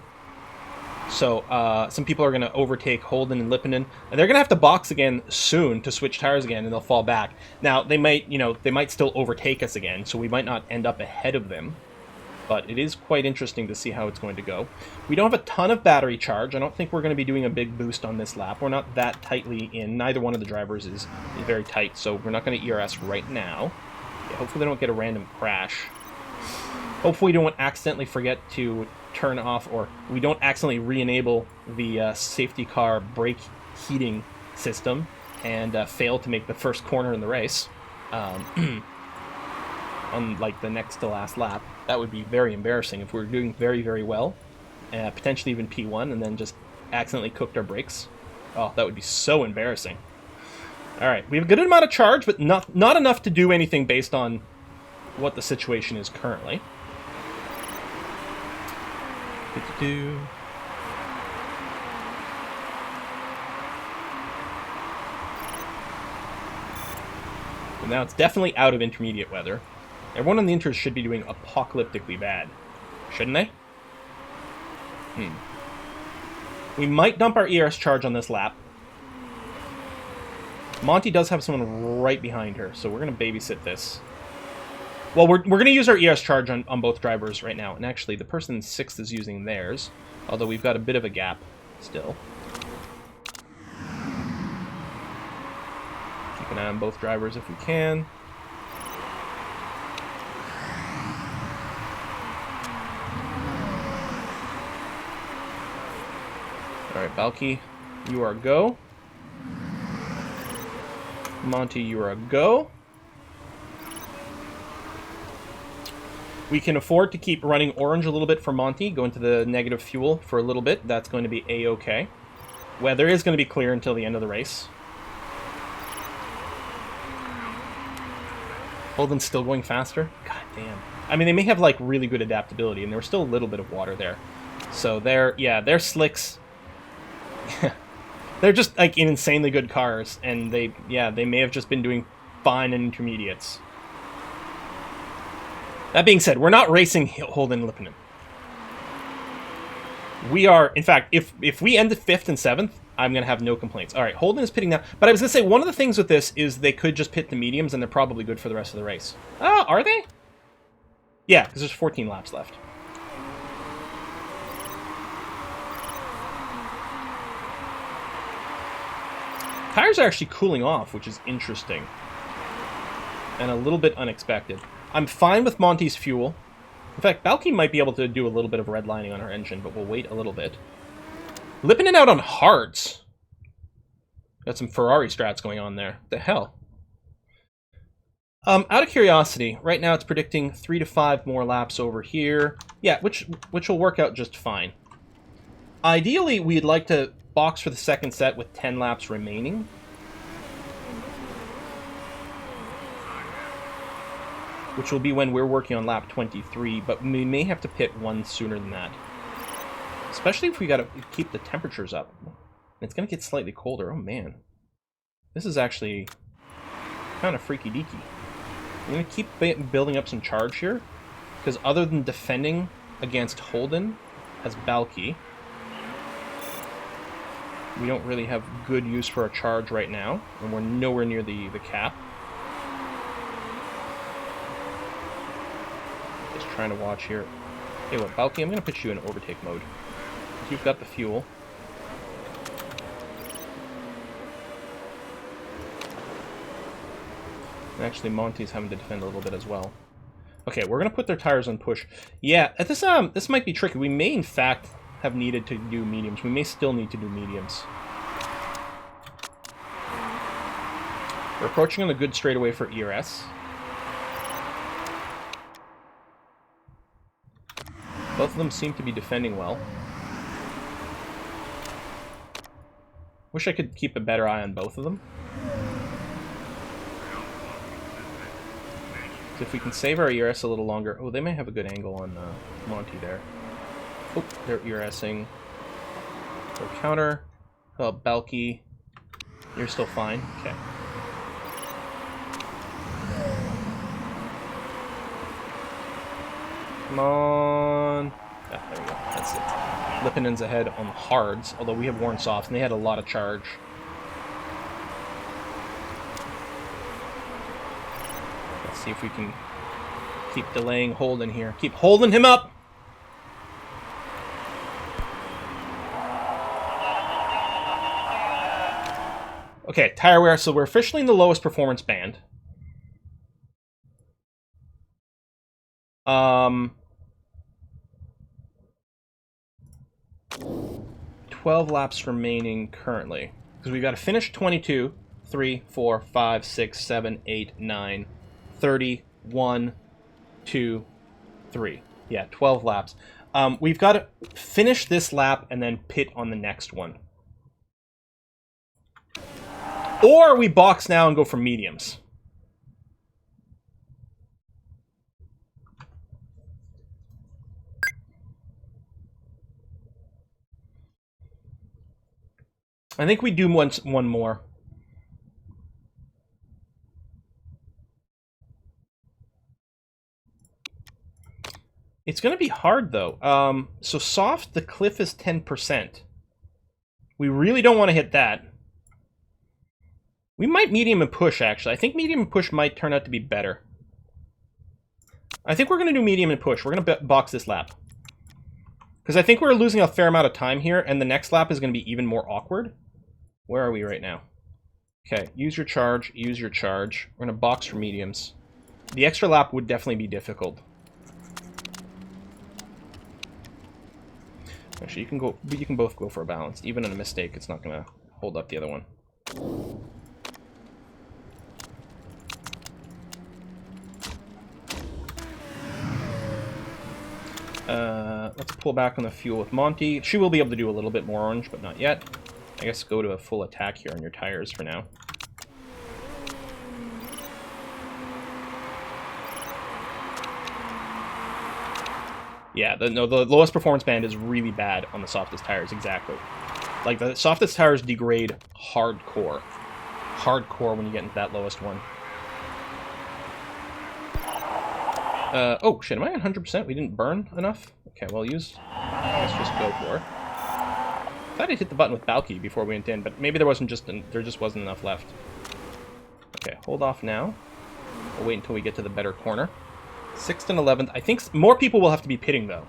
So some people are going to overtake Holden and Lipinen, and they're going to have to box again soon to switch tires again, and they'll fall back. Now they might still overtake us again, so we might not end up ahead of them. But it is quite interesting to see how it's going to go. We don't have a ton of battery charge. I don't think we're going to be doing a big boost on this lap. We're not that tightly in. Neither one of the drivers is very tight, so we're not going to ERS right now. Yeah, hopefully they don't get a random crash. Hopefully we don't accidentally forget to turn off, or we don't accidentally re-enable the safety car brake heating system and fail to make the first corner in the race on like the next to last lap. That would be very embarrassing if we were doing very, very well, potentially even P1, and then just accidentally cooked our brakes. Oh, that would be so embarrassing. All right, we have a good amount of charge, but not enough to do anything based on what the situation is currently. And now it's definitely out of intermediate weather. Everyone on the inters should be doing apocalyptically bad, shouldn't they? We might dump our ERS charge on this lap. Monty does have someone right behind her, so we're going to babysit this. Well, we're going to use our ERS charge on both drivers right now. And actually, the person in 6th is using theirs, although we've got a bit of a gap still. Keep an eye on both drivers if we can. All right, Balky, you are a go. Monty, you are a go. We can afford to keep running orange a little bit for Monty, go into the negative fuel for a little bit. That's going to be A-okay. Weather is going to be clear until the end of the race. Holden's still going faster? God damn. I mean, they may have, like, really good adaptability, and there was still a little bit of water there. So they're slicks. They're just, like, insanely good cars, and they may have just been doing fine in intermediates. That being said, we're not racing Holden and Lipinen. We are, in fact, if we end at 5th and 7th, I'm going to have no complaints. All right, Holden is pitting now. But I was going to say, one of the things with this is they could just pit the mediums, and they're probably good for the rest of the race. Oh, are they? Yeah, because there's 14 laps left. Tires are actually cooling off, which is interesting. And a little bit unexpected. I'm fine with Monty's fuel. In fact, Balky might be able to do a little bit of redlining on her engine, but we'll wait a little bit. Lipinen out on hards. Got some Ferrari strats going on there. What the hell? Out of curiosity, right now it's predicting 3 to 5 more laps over here. Yeah, which will work out just fine. Ideally, we'd like to box for the second set with 10 laps remaining. which will be when we're working on lap 23, but we may have to pit one sooner than that. Especially if we got to keep the temperatures up. It's going to get slightly colder. Oh, man. This is actually kind of freaky deaky. I'm going to keep building up some charge here, because other than defending against Holden as Balky, we don't really have good use for a charge right now, and we're nowhere near the cap. Just trying to watch here. Hey, what, Balky, I'm going to put you in overtake mode. You've got the fuel. And actually, Monty's having to defend a little bit as well. Okay, we're going to put their tires on push. Yeah, at this might be tricky. We may, in fact, have needed to do mediums. We may still need to do mediums. We're approaching on the good straightaway for ERS. Both of them seem to be defending well. Wish I could keep a better eye on both of them. So if we can save our ERS a little longer... Oh, they may have a good angle on Monty there. Oh, they're ERSing. So counter. Oh, Balky. You're still fine. Okay. Come on. Ah, there we go. That's it. Lipinen's ahead on hards, although we have worn softs, and they had a lot of charge. Let's see if we can keep delaying Holden here. Keep holding him up! Okay, tire wear, so we're officially in the lowest performance band. 12 laps remaining currently. Because we've got to finish 22, 3, 4, 5, 6, 7, 8, 9, 30, 1, 2, 3. Yeah, 12 laps. We've got to finish this lap and then pit on the next one. Or we box now and go for mediums. I think we do one more. It's going to be hard, though. So soft, the cliff is 10%. We really don't want to hit that. We might medium and push, actually. I think medium and push might turn out to be better. I think we're going to do medium and push. We're going to box this lap. Because I think we're losing a fair amount of time here, and the next lap is going to be even more awkward. Where are we right now? Okay, use your charge, use your charge. We're going to box for mediums. The extra lap would definitely be difficult. Actually, you can both go for a balance. Even in a mistake, it's not going to hold up the other one. Let's pull back on the fuel with Monty. She will be able to do a little bit more orange, but not yet. I guess go to a full attack here on your tires for now. Yeah, the lowest performance band is really bad on the softest tires, exactly. Like, the softest tires degrade hardcore. Hardcore when you get into that lowest one. Oh, shit, am I at 100%? We didn't burn enough? Okay, well, let's just go for it. I thought I'd hit the button with Balky before we went in, but maybe there just wasn't enough left. Okay, hold off now. We'll wait until we get to the better corner. 6th and 11th. I think more people will have to be pitting, though.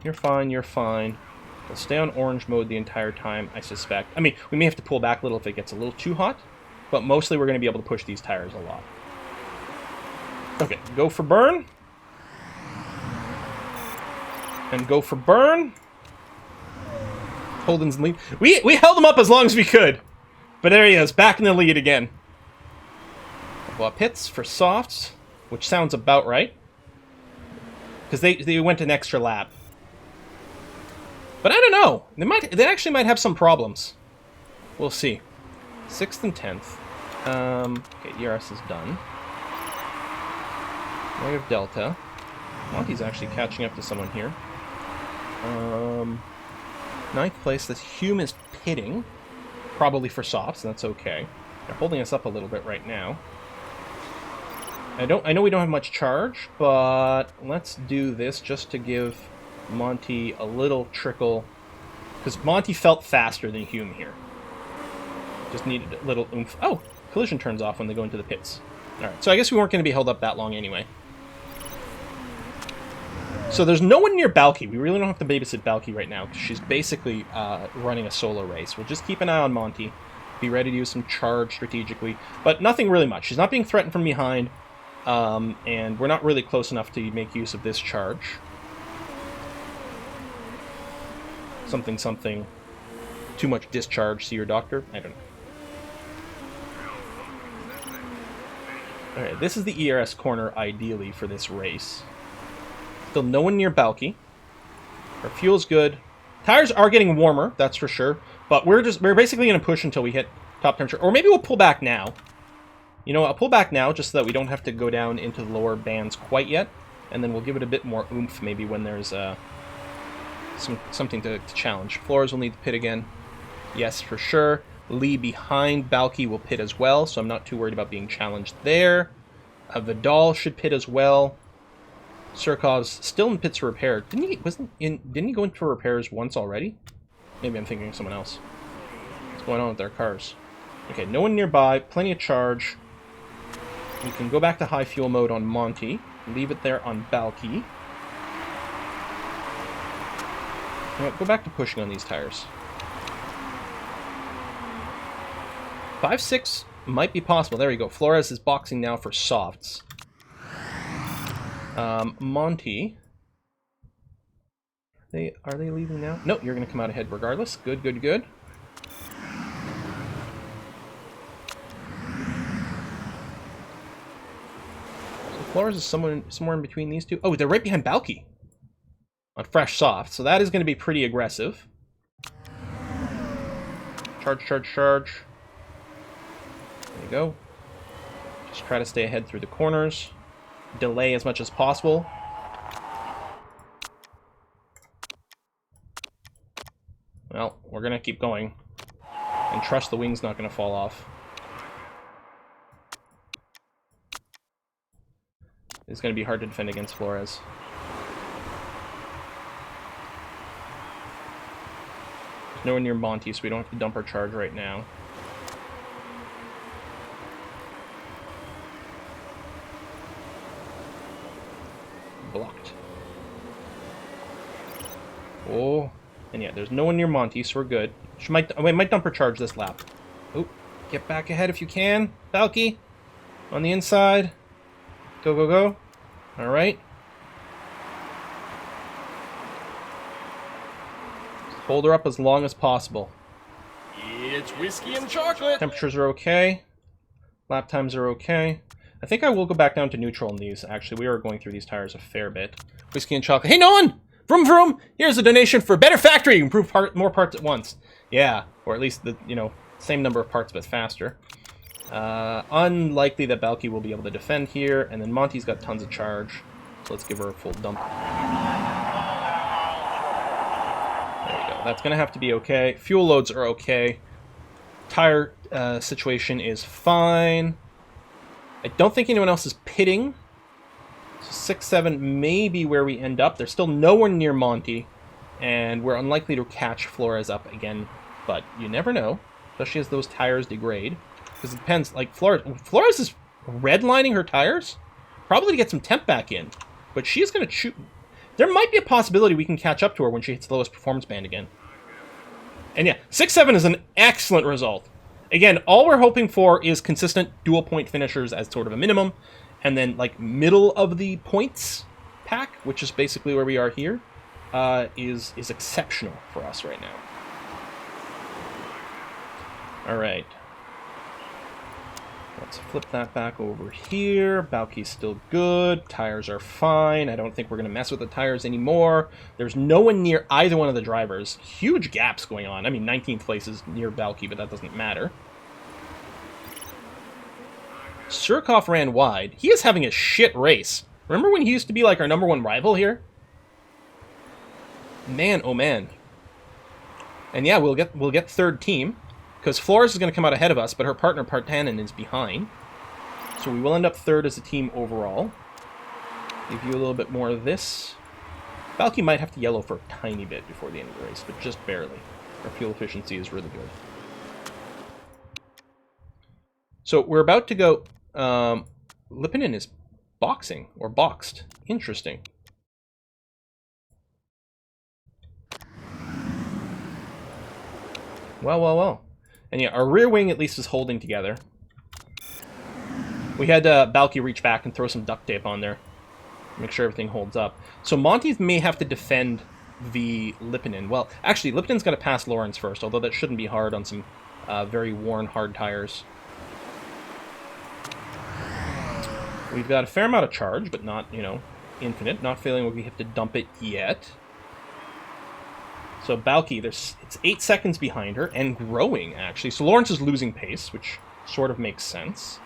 You're fine, you're fine. We'll stay on orange mode the entire time, I suspect. I mean, we may have to pull back a little if it gets a little too hot, but mostly we're going to be able to push these tires a lot. Okay, go for burn. And go for burn. Holden's in the lead. We held him up as long as we could. But there he is, back in the lead again. Well, pits for softs, which sounds about right. Because they went an extra lap. But I don't know. They actually might have some problems. We'll see. 6th and 10th. Okay, ERS is done. Negative delta. Monty's actually catching up to someone here. Ninth place. This Hume is pitting. Probably for softs, and that's okay. They're holding us up a little bit right now. I know we don't have much charge, but let's do this just to give Monty a little trickle. Because Monty felt faster than Hume here. Just needed a little oomph. Oh! Collision turns off when they go into the pits. Alright, so I guess we weren't going to be held up that long anyway. So there's no one near Balky. We really don't have to babysit Balky right now, because she's basically running a solo race. We'll just keep an eye on Monty. Be ready to use some charge strategically. But nothing really much. She's not being threatened from behind. And we're not really close enough to make use of this charge. Something. Too much discharge. See your doctor? I don't know. Alright, this is the ERS corner, ideally, for this race. Still no one near Balky. Our fuel's good. Tires are getting warmer, that's for sure. But we're basically going to push until we hit top temperature. Or maybe we'll pull back now. You know what, I'll pull back now just so that we don't have to go down into the lower bands quite yet. And then we'll give it a bit more oomph maybe when there's something to challenge. Flores will need to pit again. Yes, for sure. Lee behind Balky will pit as well, so I'm not too worried about being challenged there. Vidal should pit as well. Surkov's still in pits for repair. Didn't he go into repairs once already? Maybe I'm thinking of someone else. What's going on with their cars? Okay, no one nearby. Plenty of charge. We can go back to high fuel mode on Monty. Leave it there on Balky. Go back to pushing on these tires. 5-6 might be possible. There we go. Flores is boxing now for softs. Monty. Are they leaving now? No, you're going to come out ahead regardless. Good. So Flores is somewhere in between these two. Oh, they're right behind Balky on fresh soft. So that is going to be pretty aggressive. Charge. There you go. Just try to stay ahead through the corners. Delay as much as possible. Well, we're going to keep going. And trust the wing's not going to fall off. It's going to be hard to defend against Flores. There's no one near Monty, so we don't have to dump our charge right now. Blocked. Oh, and yeah, there's no one near Monty, so we're good. We might dump her charge this lap. Oh, get back ahead if you can. Balky, on the inside. Go. All right. Just hold her up as long as possible. It's whiskey and chocolate. Temperatures are okay. Lap times are okay. I think I will go back down to neutral in these. Actually, we are going through these tires a fair bit. Whiskey and chocolate. Hey, Nolan! Vroom vroom! Here's a donation for better factory. Improve more parts at once. Yeah, or at least the same number of parts but faster. Unlikely that Balky will be able to defend here, and then Monty's got tons of charge. So let's give her a full dump. There we go. That's gonna have to be okay. Fuel loads are okay. Tire situation is fine. I don't think anyone else is pitting. So 6-7 may be where we end up. There's still no one near Monty, and we're unlikely to catch Flores up again, but you never know, especially as those tires degrade. Because it depends, like Flores is redlining her tires, probably to get some temp back in, but she's going to shoot. There might be a possibility we can catch up to her when she hits the lowest performance band again. And yeah, 6-7 is an excellent result. Again, all we're hoping for is consistent dual point finishers as sort of a minimum, and then like middle of the points pack, which is basically where we are here, is exceptional for us right now. All right. Let's flip that back over here. Balky's still good. Tires are fine. I don't think we're going to mess with the tires anymore. There's no one near either one of the drivers. Huge gaps going on. I mean, 19th place is near Balky, but that doesn't matter. Surkov ran wide. He is having a shit race. Remember when he used to be like our #1 rival here? Man, oh man. And yeah, we'll get third team, because Flores is going to come out ahead of us, but her partner Partanen is behind. So we will end up third as a team overall. Give you a little bit more of this. Valky might have to yellow for a tiny bit before the end of the race, but just barely. Our fuel efficiency is really good. So we're about to go... Lippinen is boxing, or boxed. Interesting. Well, well, well. And yeah, our rear wing at least is holding together. We had Balky reach back and throw some duct tape on there. Make sure everything holds up. So Monty may have to defend the Lippinen. Well, actually, Lippinen's got to pass Lawrence first, although that shouldn't be hard on some very worn, hard tires. We've got a fair amount of charge, but not, you know, infinite. Not feeling like we have to dump it yet. So Balky, it's 8 seconds behind her, and growing, actually. So Lawrence is losing pace, which sort of makes sense.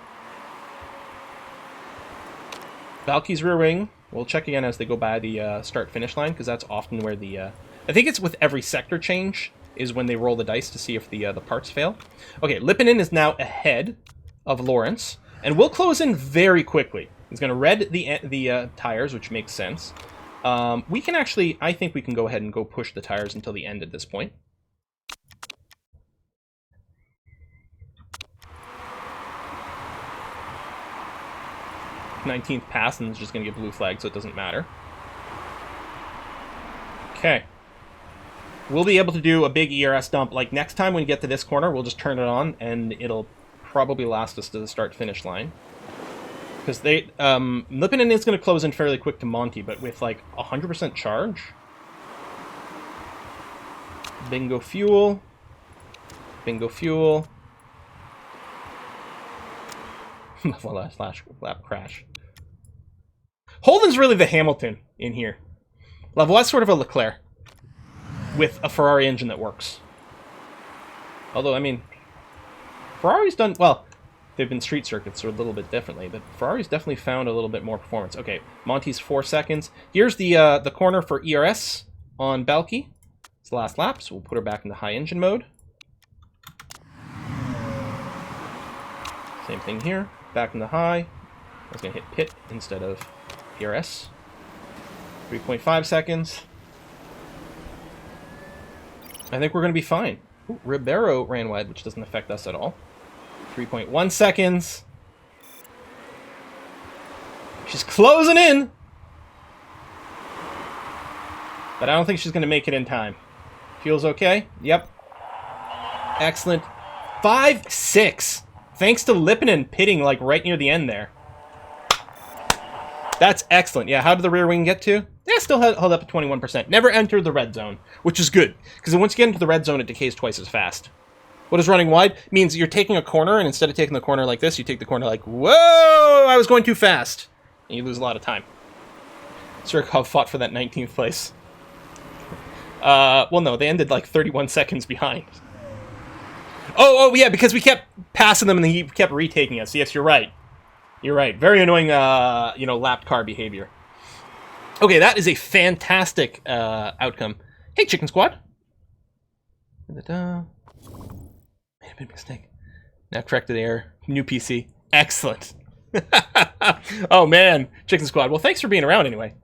Balky's rear wing, we'll check again as they go by the start-finish line, because that's often where the... I think it's with every sector change, is when they roll the dice to see if the parts fail. Okay, Lippinen is now ahead of Lawrence, and we'll close in very quickly. He's going to red the tires, which makes sense. We can actually, I think we can go ahead and go push the tires until the end at this point. .19th pass, and it's just going to get blue flag, so it doesn't matter. Okay. We'll be able to do a big ERS dump. Like, next time when we get to this corner, we'll just turn it on, and it'll probably last us to the start-finish line. Because they... Lippinen is going to close in fairly quick to Monty, but with, like, 100% charge. Bingo fuel. Bingo fuel. Last lap crash. Holden's really the Hamilton in here. Lavoie's sort of a Leclerc with a Ferrari engine that works. Although, I mean, Ferrari's done... Well, they've been street circuits, so a little bit differently, but Ferrari's definitely found a little bit more performance. Okay, Monty's 4 seconds. Here's the corner for ERS on Balky. It's the last lap, so we'll put her back into high engine mode. Same thing here. Back in the high. I was going to hit pit instead of ERS. 3.5 seconds. I think we're going to be fine. Ooh, Ribeiro ran wide, which doesn't affect us at all. 3.1 seconds. She's closing in. But I don't think she's going to make it in time. Feels okay? Yep. Excellent. 5-6. Thanks to Lippinen pitting like right near the end there. That's excellent. Yeah, how did the rear wing get to? Yeah, still held up at 21%. Never entered the red zone, which is good. Because once you get into the red zone, it decays twice as fast. What does running wide? It means you're taking a corner, and instead of taking the corner like this, you take the corner like, whoa, I was going too fast. And you lose a lot of time. Surikov fought for that 19th place. Well, no, they ended like 31 seconds behind. Oh, yeah, because we kept passing them and he kept retaking us. Yes, you're right. You're right. Very annoying, lapped car behavior. Okay, that is a fantastic outcome. Hey, Chicken Squad. Made a big mistake. Now corrected error. New PC. Excellent. Oh, man. Chicken Squad. Well, thanks for being around anyway.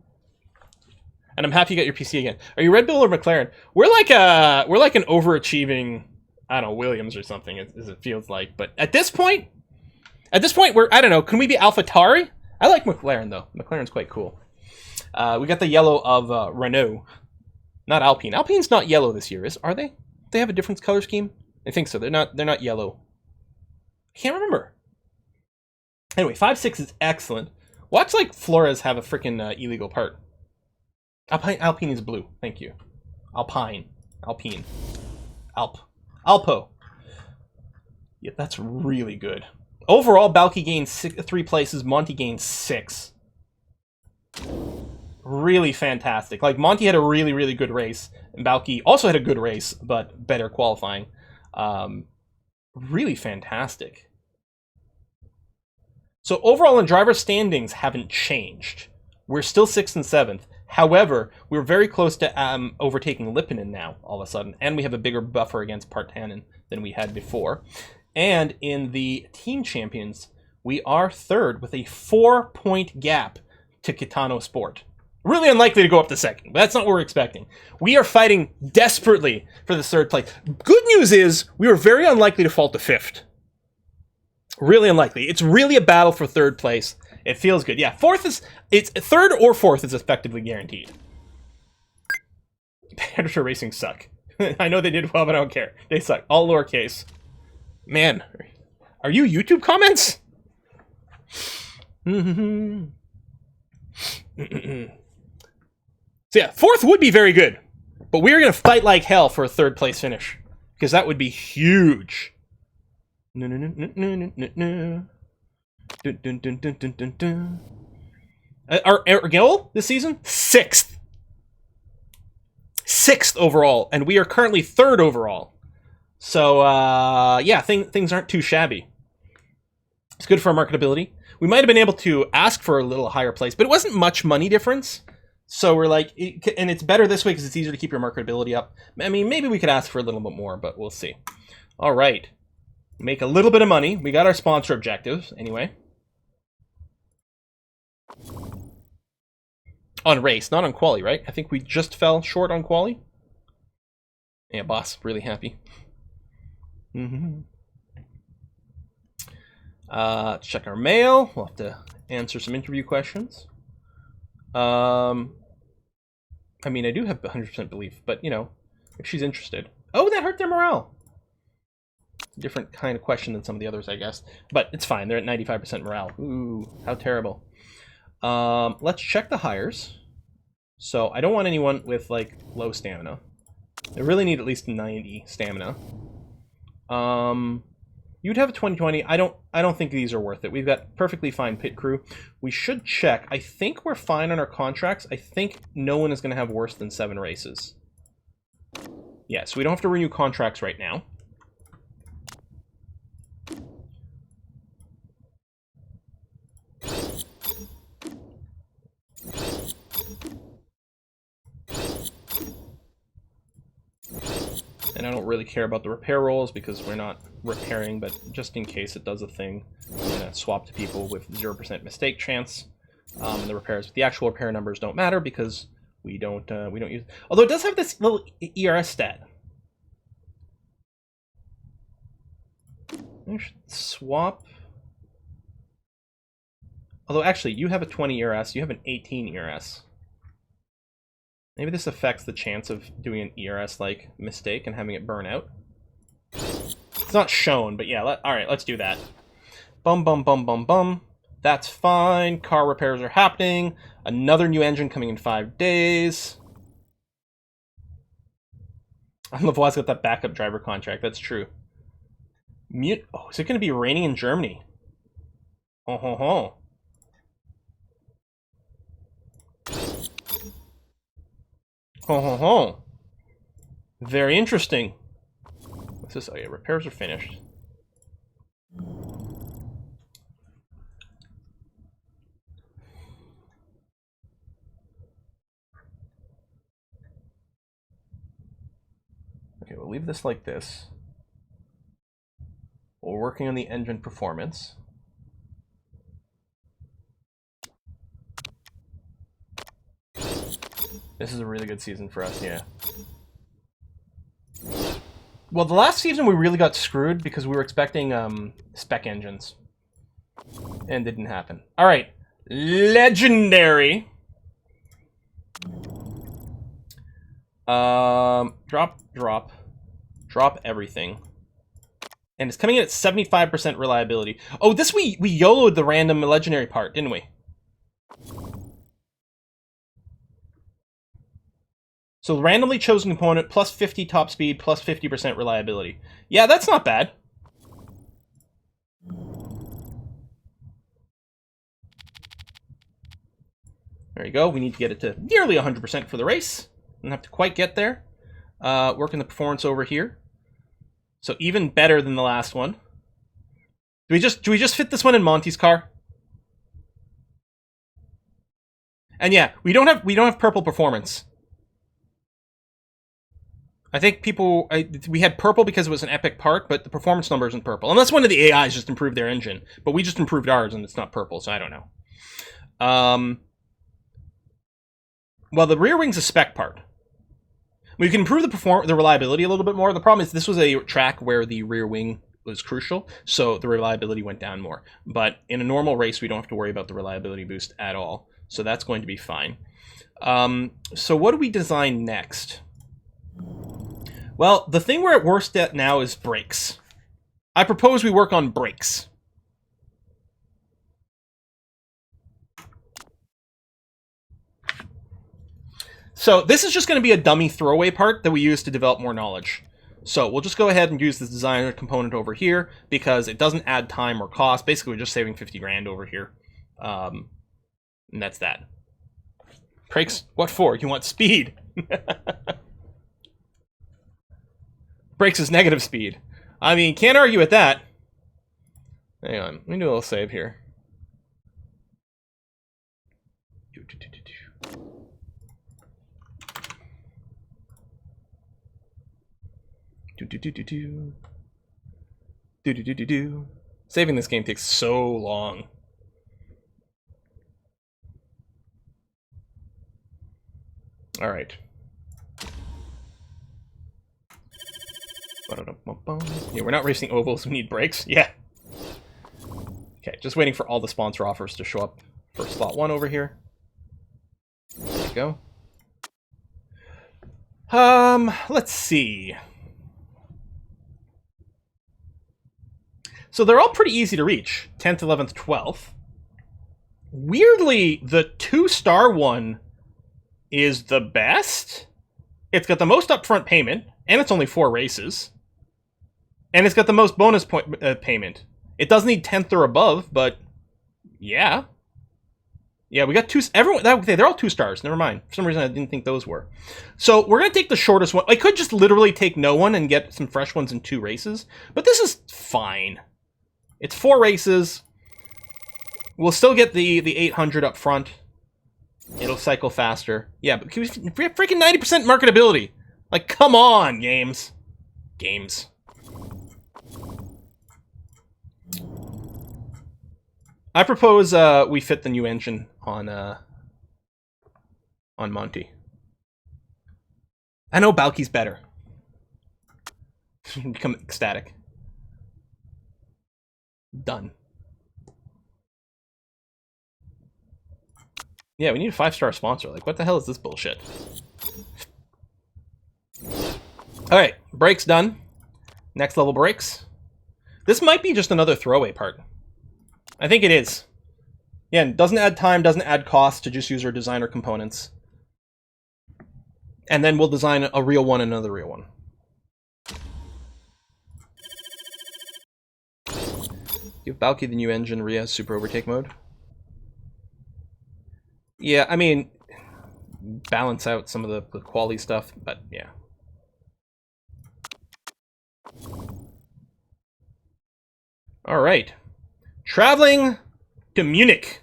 And I'm happy you got your PC again. Are you Red Bull or McLaren? We're like an overachieving... I don't know, Williams or something, as it feels like. But at this point, we're, I don't know, can we be AlphaTauri? I like McLaren, though. McLaren's quite cool. We got the yellow of Renault, not Alpine. Alpine's not yellow this year, are they? They have a different color scheme? I think so. They're not yellow. I can't remember. Anyway, 5-6 is excellent. Watch, like, Flores have a freaking illegal part. Alpine is blue. Thank you. Alpine. Alpo. Yeah, that's really good. Overall, Balky gained 3 places. Monty gained 6. Really fantastic. Like, Monty had a really, really good race. And Balky also had a good race, but better qualifying. Really fantastic. So overall, in driver standings haven't changed. We're still 6th and 7th. However, we're very close to overtaking Lippinen now, all of a sudden. And we have a bigger buffer against Partanen than we had before. And in the team champions, we are 3rd with a 4-point gap to Kitano Sport. Really unlikely to go up to 2nd, but that's not what we're expecting. We are fighting desperately for the 3rd place. Good news is, we were very unlikely to fall to 5th. Really unlikely. It's really a battle for 3rd place. It feels good. Yeah, 3rd or 4th is effectively guaranteed. Predator Racing suck. I know they did well, but I don't care. They suck. All lowercase. Man, are you YouTube comments? So yeah, 4th would be very good. But we're going to fight like hell for a 3rd place finish. Because that would be huge. No, no, no, no, no, no, no. Dun, dun, dun, dun, dun, dun, dun. Our goal this season? 6th. 6th overall. And we are currently 3rd overall. So, yeah, things aren't too shabby. It's good for our marketability. We might have been able to ask for a little higher place, but it wasn't much money difference. So we're like, and it's better this way because it's easier to keep your marketability up. I mean, maybe we could ask for a little bit more, but we'll see. All right. Make a little bit of money. We got our sponsor objectives, anyway. On race, not on quali, right? I think we just fell short on quali. Yeah, boss, really happy. Check our mail. We'll have to answer some interview questions. I mean, I do have 100% belief, but, you know, if she's interested. Oh, that hurt their morale. Different kind of question than some of the others, I guess. But it's fine. They're at 95% morale. Ooh, how terrible. Let's check the hires. So I don't want anyone with, like, low stamina. I really need at least 90 stamina. You'd have a 2020. I don't think these are worth it. We've got perfectly fine pit crew. We should check. I think we're fine on our contracts. I think no one is going to have worse than 7 races. Yeah, so we don't have to renew contracts right now. And I don't really care about the repair rolls because we're not repairing, but just in case it does a thing, I'm going to swap to people with 0% mistake chance. And the repairs, the actual repair numbers don't matter because we don't use. Although it does have this little ERS stat. I should swap. Although actually, you have a 20 ERS, you have an 18 ERS. Maybe this affects the chance of doing an ERS-like mistake and having it burn out. It's not shown, but yeah, alright, let's do that. Bum, bum, bum, bum, bum. That's fine. Car repairs are happening. Another new engine coming in 5 days. Lavoie's got that backup driver contract, that's true. Oh, is it going to be raining in Germany? Oh, ho, ho. Ho, ho, ho. Very interesting. What's this? Oh yeah, repairs are finished. Okay, we'll leave this like this. We're working on the engine performance. This is a really good season for us, yeah. Well, the last season we really got screwed because we were expecting spec engines. And it didn't happen. Alright. Legendary. Drop everything. And it's coming in at 75% reliability. Oh, this we YOLO'd the random legendary part, didn't we? So randomly chosen component, plus 50 top speed, plus 50% reliability. Yeah, that's not bad. There you go. We need to get it to nearly 100% for the race. Don't have to quite get there. Working the performance over here. So even better than the last one. Do we just fit this one in Monty's car? And yeah, we don't have purple performance. I think we had purple because it was an epic part, but the performance number isn't purple. Unless one of the AIs just improved their engine. But we just improved ours and it's not purple, so I don't know. Well, the rear wing's a spec part. We can improve the reliability a little bit more. The problem is this was a track where the rear wing was crucial, so the reliability went down more. But in a normal race, we don't have to worry about the reliability boost at all. So that's going to be fine. So what do we design next? Well, the thing we're at worst at now is brakes. I propose we work on brakes. So this is just going to be a dummy throwaway part that we use to develop more knowledge. So we'll just go ahead and use this designer component over here because it doesn't add time or cost. Basically, we're just saving 50 grand over here. And that's that. Brakes? What for? You want speed? Brakes is negative speed. I mean, can't argue with that. Hang on. Let me do a little save here. Saving this game takes so long. All right. Yeah, we're not racing ovals. We need brakes. Yeah. Okay, just waiting for all the sponsor offers to show up for slot 1 over here. There we go. Let's see. So they're all pretty easy to reach. 10th, 11th, 12th. Weirdly, the 2-star one is the best. It's got the most upfront payment, and it's only 4 races. And it's got the most bonus point payment. It does need 10th or above, but yeah. Yeah, we got 2. Okay, they're all 2 stars. Never mind. For some reason, I didn't think those were. So we're going to take the shortest one. I could just literally take no one and get some fresh ones in 2 races, but this is fine. It's 4 races. We'll still get the 800 up front. It'll cycle faster. Yeah, but we have freaking 90% marketability. Like, come on, games. Games. I propose we fit the new engine on Monty. I know Balky's better. Become ecstatic. Done. Yeah, we need a 5-star sponsor. Like, what the hell is this bullshit? Alright, brakes done. Next level brakes. This might be just another throwaway part. I think it is. Yeah, it doesn't add time, doesn't add cost to just use our designer components. And then we'll design a real one and another real one. Give Balky the new engine, Rhea, super overtake mode. Yeah, I mean, balance out some of the quality stuff, but yeah. All right. Traveling to Munich.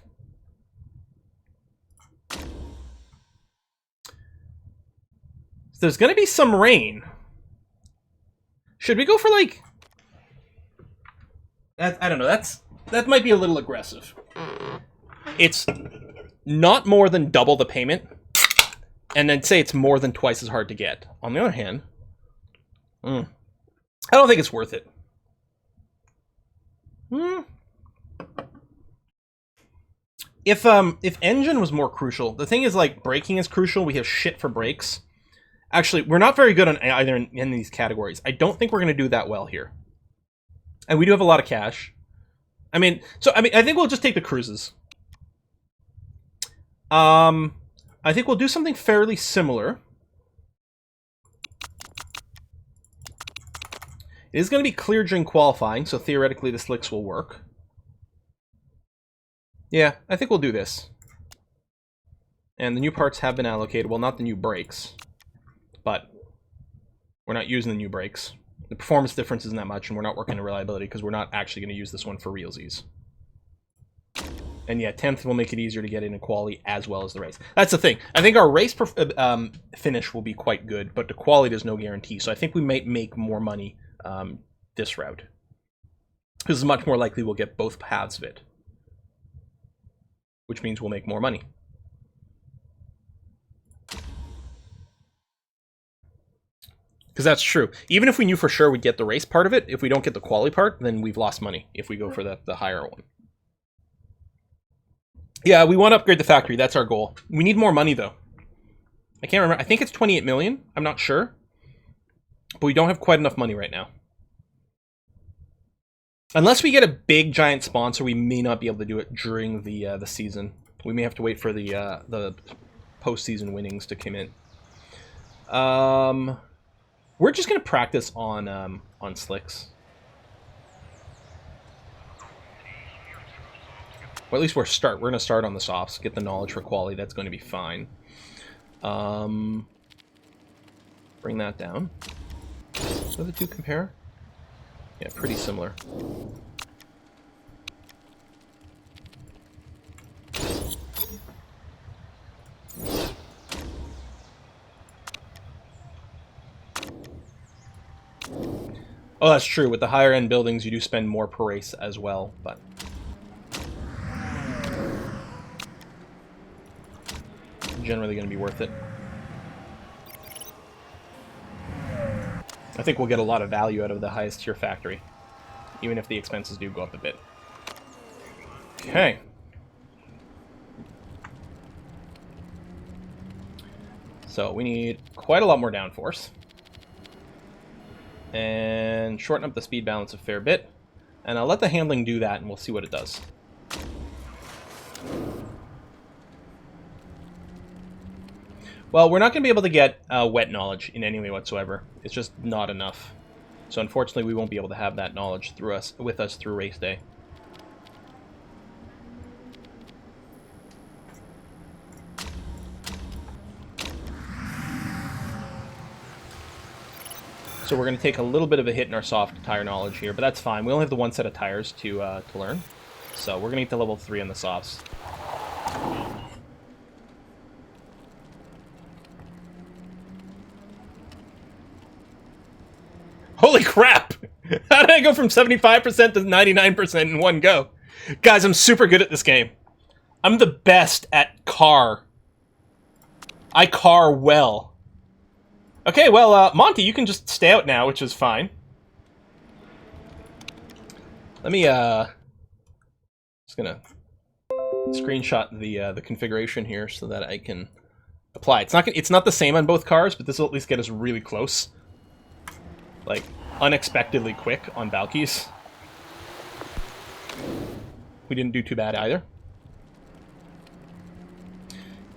So there's going to be some rain. Should we go for like... I don't know, that might be a little aggressive. It's not more than double the payment, and then say it's more than twice as hard to get. On the other hand, I don't think it's worth it. If engine was more crucial, the thing is, like, braking is crucial. We have shit for brakes. Actually, we're not very good on either in these categories. I don't think we're going to do that well here. And we do have a lot of cash. I think we'll just take the cruises. I think we'll do something fairly similar. It is going to be clear during qualifying, so theoretically the slicks will work. Yeah, I think we'll do this. And the new parts have been allocated. Well, not the new brakes, but we're not using the new brakes. The performance difference isn't that much, and we're not working on reliability because we're not actually going to use this one for realsies. And yeah, 10th will make it easier to get in a quali as well as the race. That's the thing. I think our race finish will be quite good, but the quality there's no guarantee. So I think we might make more money this route. This is much more likely we'll get both halves of it, which means we'll make more money. Because that's true. Even if we knew for sure we'd get the race part of it, if we don't get the quali part, then we've lost money if we go for the higher one. Yeah, we want to upgrade the factory. That's our goal. We need more money, though. I can't remember. I think it's 28 million. I'm not sure. But we don't have quite enough money right now. Unless we get a big, giant sponsor, we may not be able to do it during the season. We may have to wait for the postseason winnings to come in. We're just going to practice on slicks. Or at least we're going to start on the softs, get the knowledge for quality. That's going to be fine. Bring that down. Do the two compare? Yeah, pretty similar. Oh, that's true. With the higher end buildings, you do spend more per race as well, but generally going to be worth it. I think we'll get a lot of value out of the highest tier factory, even if the expenses do go up a bit. Okay. So we need quite a lot more downforce. And shorten up the speed balance a fair bit. And I'll let the handling do that, and we'll see what it does. Well, we're not going to be able to get wet knowledge in any way whatsoever. It's just not enough. So unfortunately, we won't be able to have that knowledge with us through race day. So we're going to take a little bit of a hit in our soft tire knowledge here, but that's fine. We only have the one set of tires to learn. So we're going to get to level 3 on the softs. Holy crap! How did I go from 75% to 99% in one go? Guys, I'm super good at this game. I'm the best at car. I car well. Okay, well, Monty, you can just stay out now, which is fine. Let me, just gonna screenshot the configuration here so that I can apply. It's not the same on both cars, but this will at least get us really close. Like, unexpectedly quick on Valkyries. We didn't do too bad either.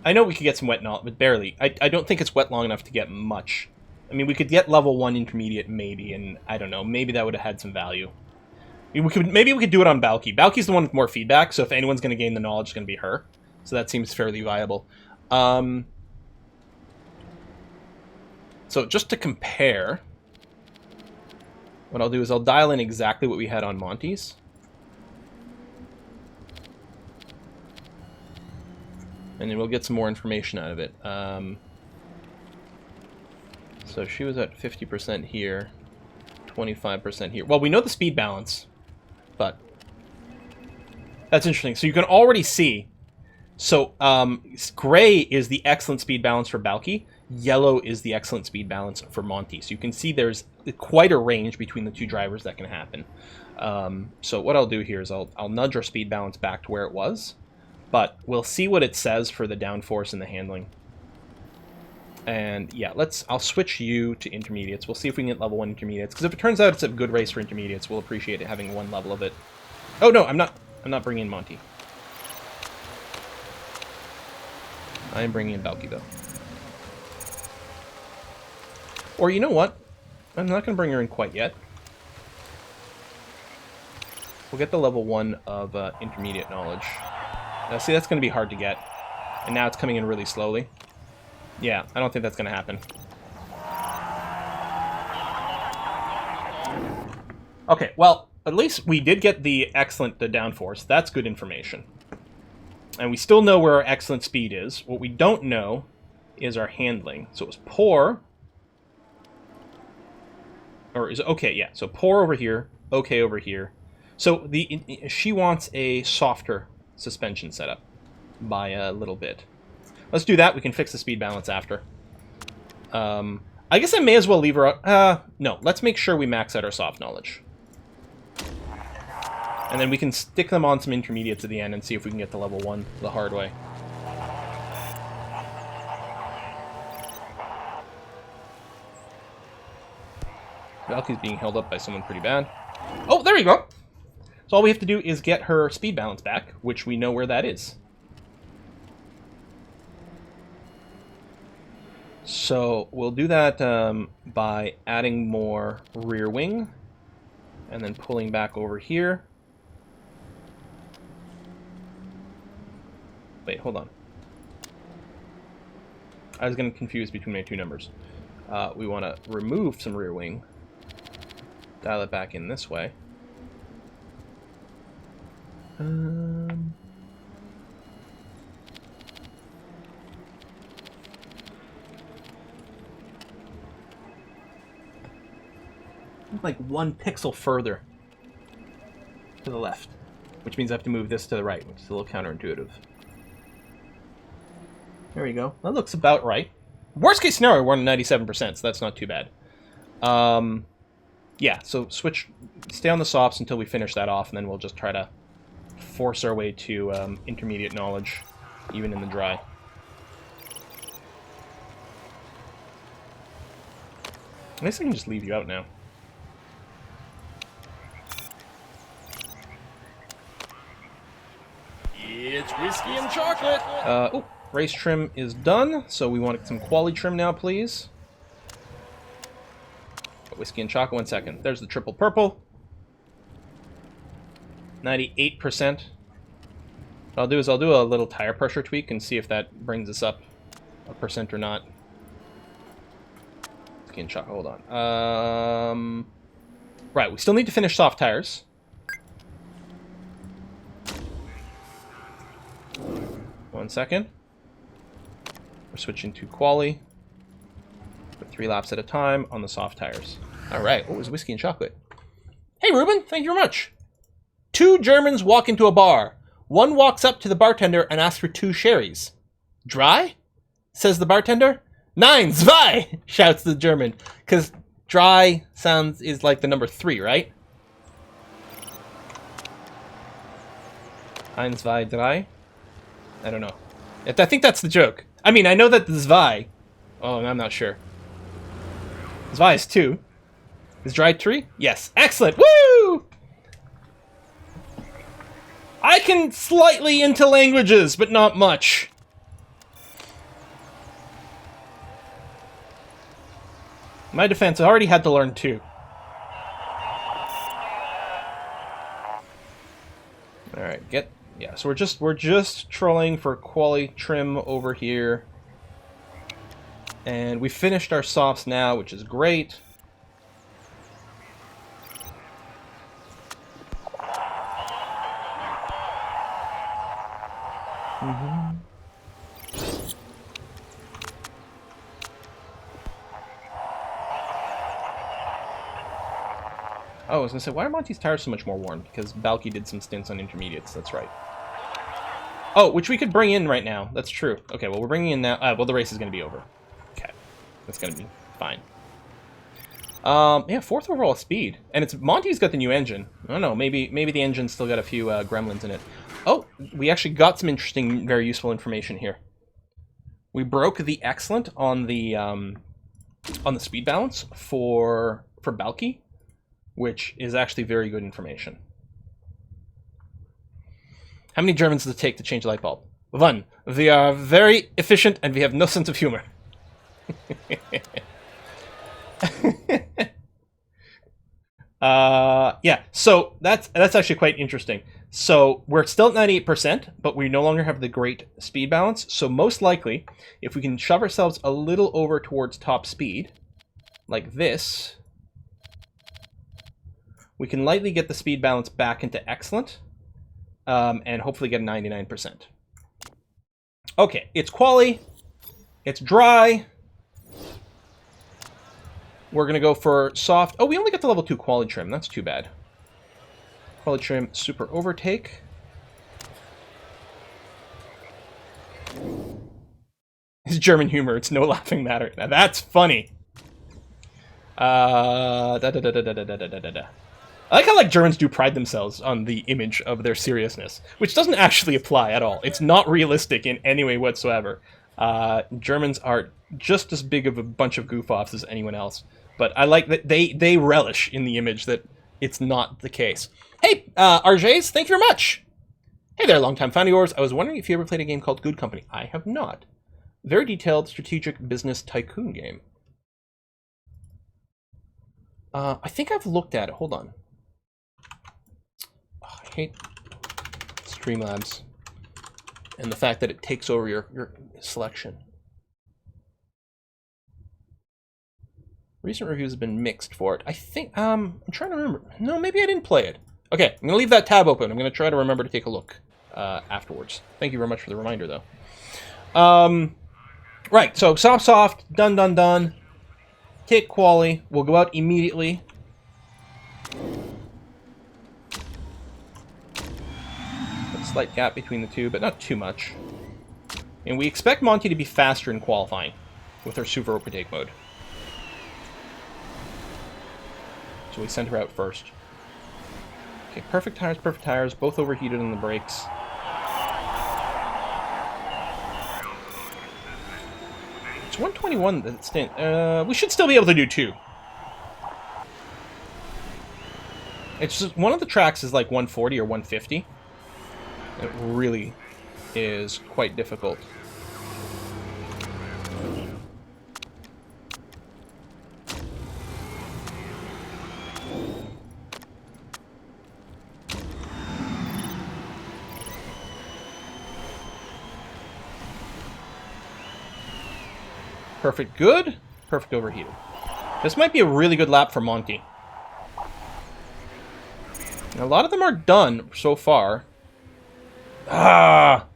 I know we could get some wet knowledge, but barely. I don't think it's wet long enough to get much. I mean, we could get level 1 intermediate maybe, and I don't know, maybe that would have had some value. Maybe we could do it on Valky. Valky's the one with more feedback, so if anyone's going to gain the knowledge, it's going to be her. So that seems fairly viable. So just to compare, what I'll do is I'll dial in exactly what we had on Monty's. And then we'll get some more information out of it. So she was at 50% here, 25% here. Well, we know the speed balance, but that's interesting. So you can already see. So gray is the excellent speed balance for Balky. Yellow is the excellent speed balance for Monty. So you can see there's quite a range between the two drivers that can happen. So what I'll do here is I'll nudge our speed balance back to where it was. But we'll see what it says for the downforce and the handling. And yeah, I'll switch you to intermediates. We'll see if we can get level 1 intermediates. Because if it turns out it's a good race for intermediates, we'll appreciate it having one level of it. Oh no, I'm not bringing in Monty. I am bringing in Balky though. Or you know what? I'm not going to bring her in quite yet. We'll get the level 1 of intermediate knowledge. Now, see, that's going to be hard to get. And now it's coming in really slowly. Yeah, I don't think that's going to happen. Okay, well, at least we did get the excellent downforce. That's good information. And we still know where our excellent speed is. What we don't know is our handling. So it was poor. Or is it okay? Yeah. So poor over here. Okay over here. So she wants a softer suspension setup by a little bit. Let's do that. We can fix the speed balance after. I guess I may as well leave her... no, let's make sure we max out our soft knowledge. And then we can stick them on some intermediates at the end and see if we can get to level 1 the hard way. Valkyrie's being held up by someone pretty bad. Oh, there you go! So all we have to do is get her speed balance back, which we know where that is. So we'll do that by adding more rear wing and then pulling back over here. Wait, hold on. I was getting confused between my two numbers. We want to remove some rear wing, dial it back in this way. Like 1 pixel further to the left, which means I have to move this to the right, which is a little counterintuitive. There we go. That looks about right. Worst case scenario, we're on 97%, so that's not too bad. Yeah, so stay on the softs until we finish that off, and then we'll just try to force our way to intermediate knowledge, even in the dry. I guess I can just leave you out now. It's whiskey and chocolate. Oh, race trim is done, so we want some quality trim now, please. Whiskey and chocolate, 1 second. There's the triple purple. 98%. What I'll do is I'll do a little tire pressure tweak and see if that brings us up a percent or not. Whiskey and chocolate, hold on. Right, we still need to finish soft tires. One second. We're switching to quali. For 3 laps at a time on the soft tires. Alright, what was whiskey and chocolate? Hey Ruben, thank you very much. 2 Germans walk into a bar. One walks up to the bartender and asks for 2 sherries. Dry? Says the bartender. Nein, zwei! Shouts the German. Because dry is like the number 3, right? 1, 2, 3. I don't know. I think that's the joke. I mean, I know that the zwei... Oh, I'm not sure. Zwei is 2. Is dry 3? Yes. Excellent! Woo! I can slightly into languages, but not much. In my defense, I already had to learn 2. Alright, yeah, so we're just trolling for quality trim over here. And we finished our softs now, which is great. Oh, I was going to say, why are Monty's tires so much more worn? Because Balky did some stints on intermediates, that's right. Oh, which we could bring in right now. That's true. Okay, well, we're bringing in now. Well, the race is going to be over. Okay. That's going to be fine. Yeah, 4th overall speed. And it's Monty's got the new engine. I don't know, maybe the engine's still got a few gremlins in it. Oh, we actually got some interesting, very useful information here. We broke the excellent on the speed balance for Balky, which is actually very good information. How many Germans does it take to change a light bulb? 1. We are very efficient and we have no sense of humor. Yeah, so that's actually quite interesting. So we're still at 98%, but we no longer have the great speed balance. So most likely, if we can shove ourselves a little over towards top speed, like this, we can lightly get the speed balance back into excellent, and hopefully get 99%. Okay, it's quali. It's dry. We're going to go for soft. Oh, we only got the level 2 quality trim. That's too bad. Quality trim, super overtake. It's German humor. It's no laughing matter. Now that's funny. I like how Germans do pride themselves on the image of their seriousness, which doesn't actually apply at all. It's not realistic in any way whatsoever. Germans are just as big of a bunch of goof-offs as anyone else. But I like that they relish in the image that it's not the case. Hey, RJs, thank you very much. Hey there, longtime fan of yours. I was wondering if you ever played a game called Good Company. I have not. Very detailed strategic business tycoon game. I think I've looked at it. Hold on. Oh, I hate Streamlabs and the fact that it takes over your selection. Recent reviews have been mixed for it. I think, I'm trying to remember. No, maybe I didn't play it. Okay, I'm going to leave that tab open. I'm going to try to remember to take a look afterwards. Thank you very much for the reminder, though. Right, so soft, done. Take quali. We'll go out immediately. A slight gap between the two, but not too much. And we expect Monty to be faster in qualifying with her super overtake mode. So we send her out first. Okay, perfect tires, both overheated on the brakes. It's 121 that stint. We should still be able to do 2. It's just one of the tracks is like 140 or 150. It really is quite difficult. Perfect good, perfect overheated. This might be a really good lap for Monty. Now, a lot of them are done so far. Ah!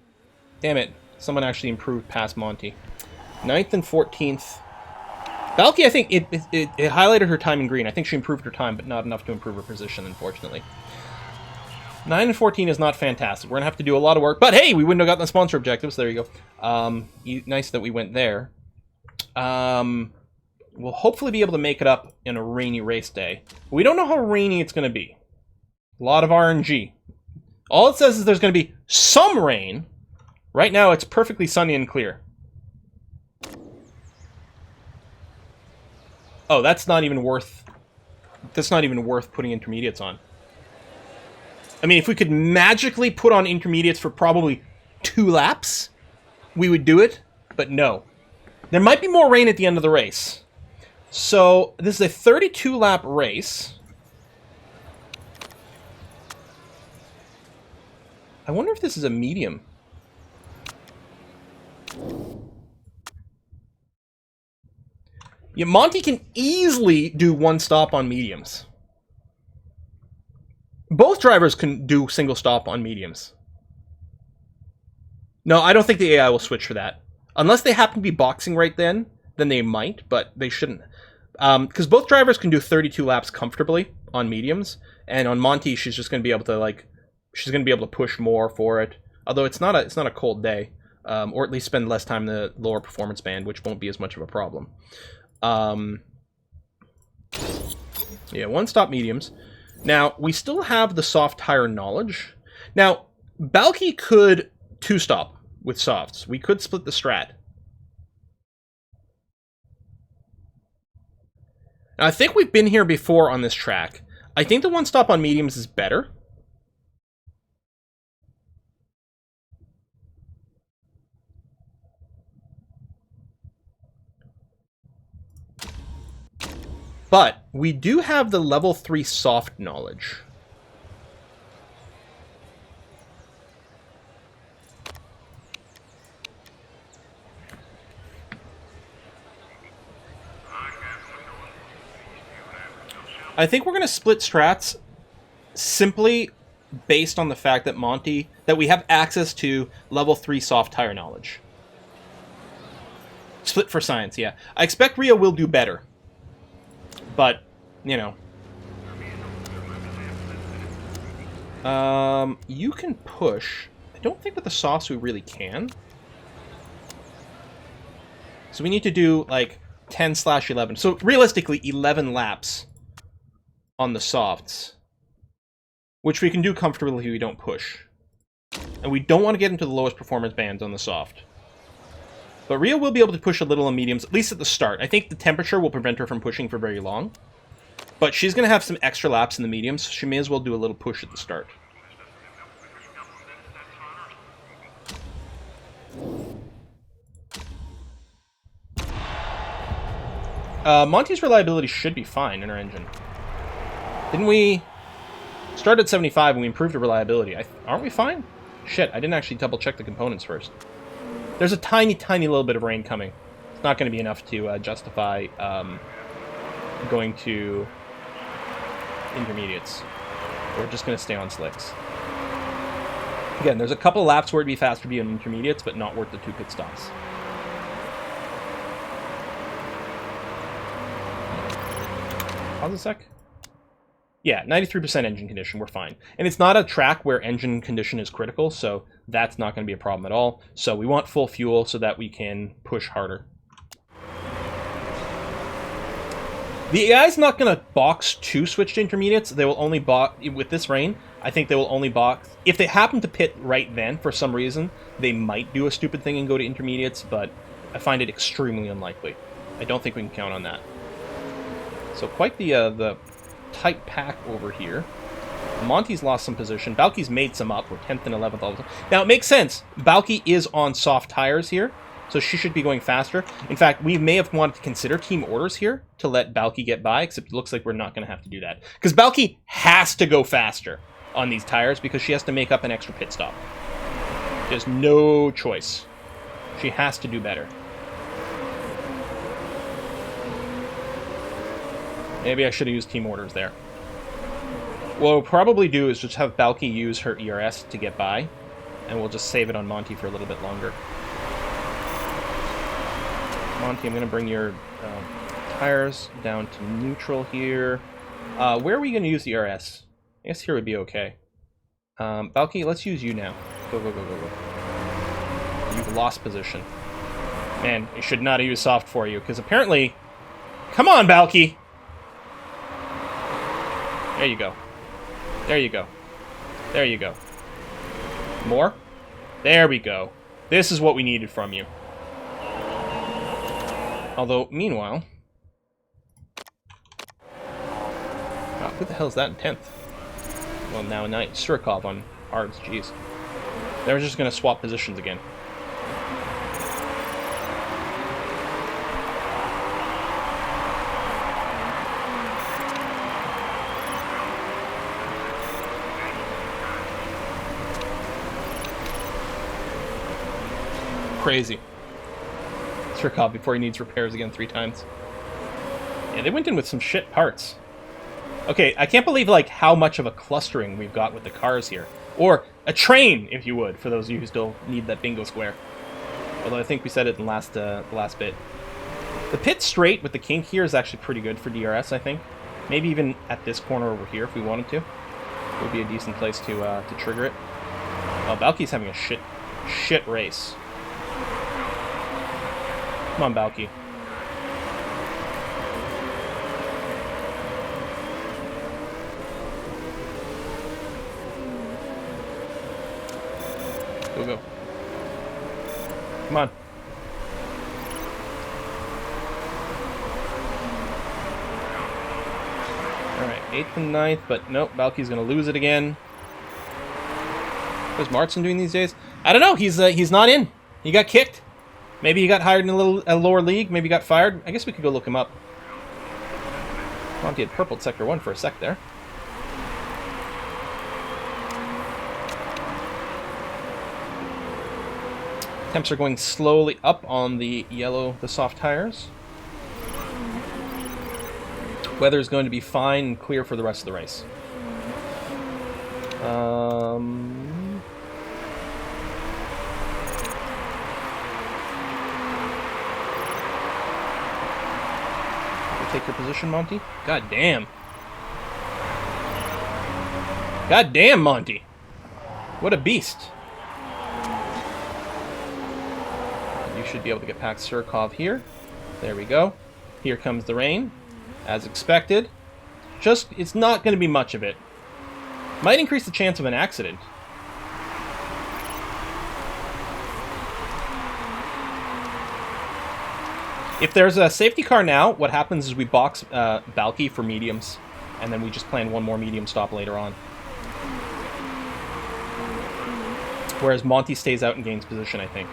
Damn it. Someone actually improved past Monty. 9th and 14th. Balky, I think it highlighted her time in green. I think she improved her time, but not enough to improve her position, unfortunately. 9 and 14 is not fantastic. We're going to have to do a lot of work. But hey, we wouldn't have gotten the sponsor objectives. There you go. Nice that we went there. We'll hopefully be able to make it up in a rainy race day. We don't know how rainy it's going to be. A lot of RNG. All it says is there's going to be some rain. Right now it's perfectly sunny and clear. Oh, that's not even worth putting intermediates on. I mean, if we could magically put on intermediates for probably 2 laps, we would do it, but no. There might be more rain at the end of the race. So, this is a 32-lap race. I wonder if this is a medium. Yeah, Monty can easily do 1 stop on mediums. Both drivers can do single stop on mediums. No, I don't think the AI will switch for that. Unless they happen to be boxing right then they might, but they shouldn't. Because both drivers can do 32 laps comfortably on mediums, and on Monty, she's just going to be able to she's going to be able to push more for it. Although it's not a cold day, or at least spend less time in the lower performance band, which won't be as much of a problem. Yeah, 1 stop mediums. Now we still have the soft tire knowledge. Now Balky could 2 stop with softs. We could split the strat. Now, I think we've been here before on this track. I think the 1 stop on mediums is better. But we do have the level 3 soft knowledge. I think we're going to split strats simply based on the fact that that we have access to level 3 soft tire knowledge. Split for science, yeah. I expect Rio will do better. But, you know. You can push. I don't think with the softs we really can. So we need to do, like, 10/11. So, realistically, 11 laps on the softs. Which we can do comfortably if we don't push. And we don't want to get into the lowest performance bands on the soft. But Rio will be able to push a little on mediums, at least at the start. I think the temperature will prevent her from pushing for very long. But she's going to have some extra laps in the mediums, so she may as well do a little push at the start. Monty's reliability should be fine in her engine. Didn't we start at 75 and we improved her reliability? Aren't we fine? Shit, I didn't actually double check the components first. There's a tiny, tiny little bit of rain coming. It's not going to be enough to justify going to intermediates. We're just going to stay on slicks. Again, there's a couple laps where it'd be faster to be on intermediates, but not worth the 2 pit stops. Pause a sec. Yeah, 93% engine condition, we're fine. And it's not a track where engine condition is critical, so that's not going to be a problem at all. So we want full fuel so that we can push harder. The AI's not going to box to switch to intermediates. They will only box, with this rain, I think they will only box. If they happen to pit right then, for some reason, they might do a stupid thing and go to intermediates, but I find it extremely unlikely. I don't think we can count on that. So quite the tight pack over here. Monty's lost some position. Balky's made some up. We're 10th and 11th all the time. Now, it makes sense. Balky is on soft tires here, so she should be going faster. In fact, we may have wanted to consider team orders here to let Balky get by, except it looks like we're not going to have to do that. Because Balky has to go faster on these tires because she has to make up an extra pit stop. There's no choice. She has to do better. Maybe I should have used team orders there. What we'll probably do is just have Balky use her ERS to get by, and we'll just save it on Monty for a little bit longer. Monty, I'm going to bring your tires down to neutral here. Where are we going to use the ERS? I guess here would be okay. Balky, let's use you now. Go, go, go, go, go. You've lost position. Man, I should not have used soft for you, because apparently... Come on, Balky! There you go. There you go. There you go. More? There we go. This is what we needed from you. Although, meanwhile... Oh, who the hell is that in 10th? Well, now Surikov on hards, jeez. They're just going to swap positions again. Crazy. Surikov before he needs repairs again 3 times. Yeah, they went in with some shit parts. Okay, I can't believe, like, how much of a clustering we've got with the cars here. Or a train, if you would, for those of you who still need that bingo square. Although I think we said it in the last bit. The pit straight with the kink here is actually pretty good for DRS, I think. Maybe even at this corner over here if we wanted to. It would be a decent place to trigger it. Oh, Balky's having a shit race. Come on, Balky. Go, go. Come on. Alright, 8th and 9th, but nope, Balky's gonna lose it again. What's Martin doing these days? I don't know, he's not in. He got kicked. Maybe he got hired in a lower league, maybe he got fired. I guess we could go look him up. Monty had purpled Sector 1 for a sec there. Temps are going slowly up on the soft tires. Weather is going to be fine and clear for the rest of the race. Take your position, Monty. God damn. God damn, Monty. What a beast. You should be able to get past Surkov here. There we go. Here comes the rain, as expected. It's not going to be much of it. Might increase the chance of an accident. If there's a safety car now, what happens is we box Balky for mediums, and then we just plan one more medium stop later on. Whereas Monty stays out and gains position, I think.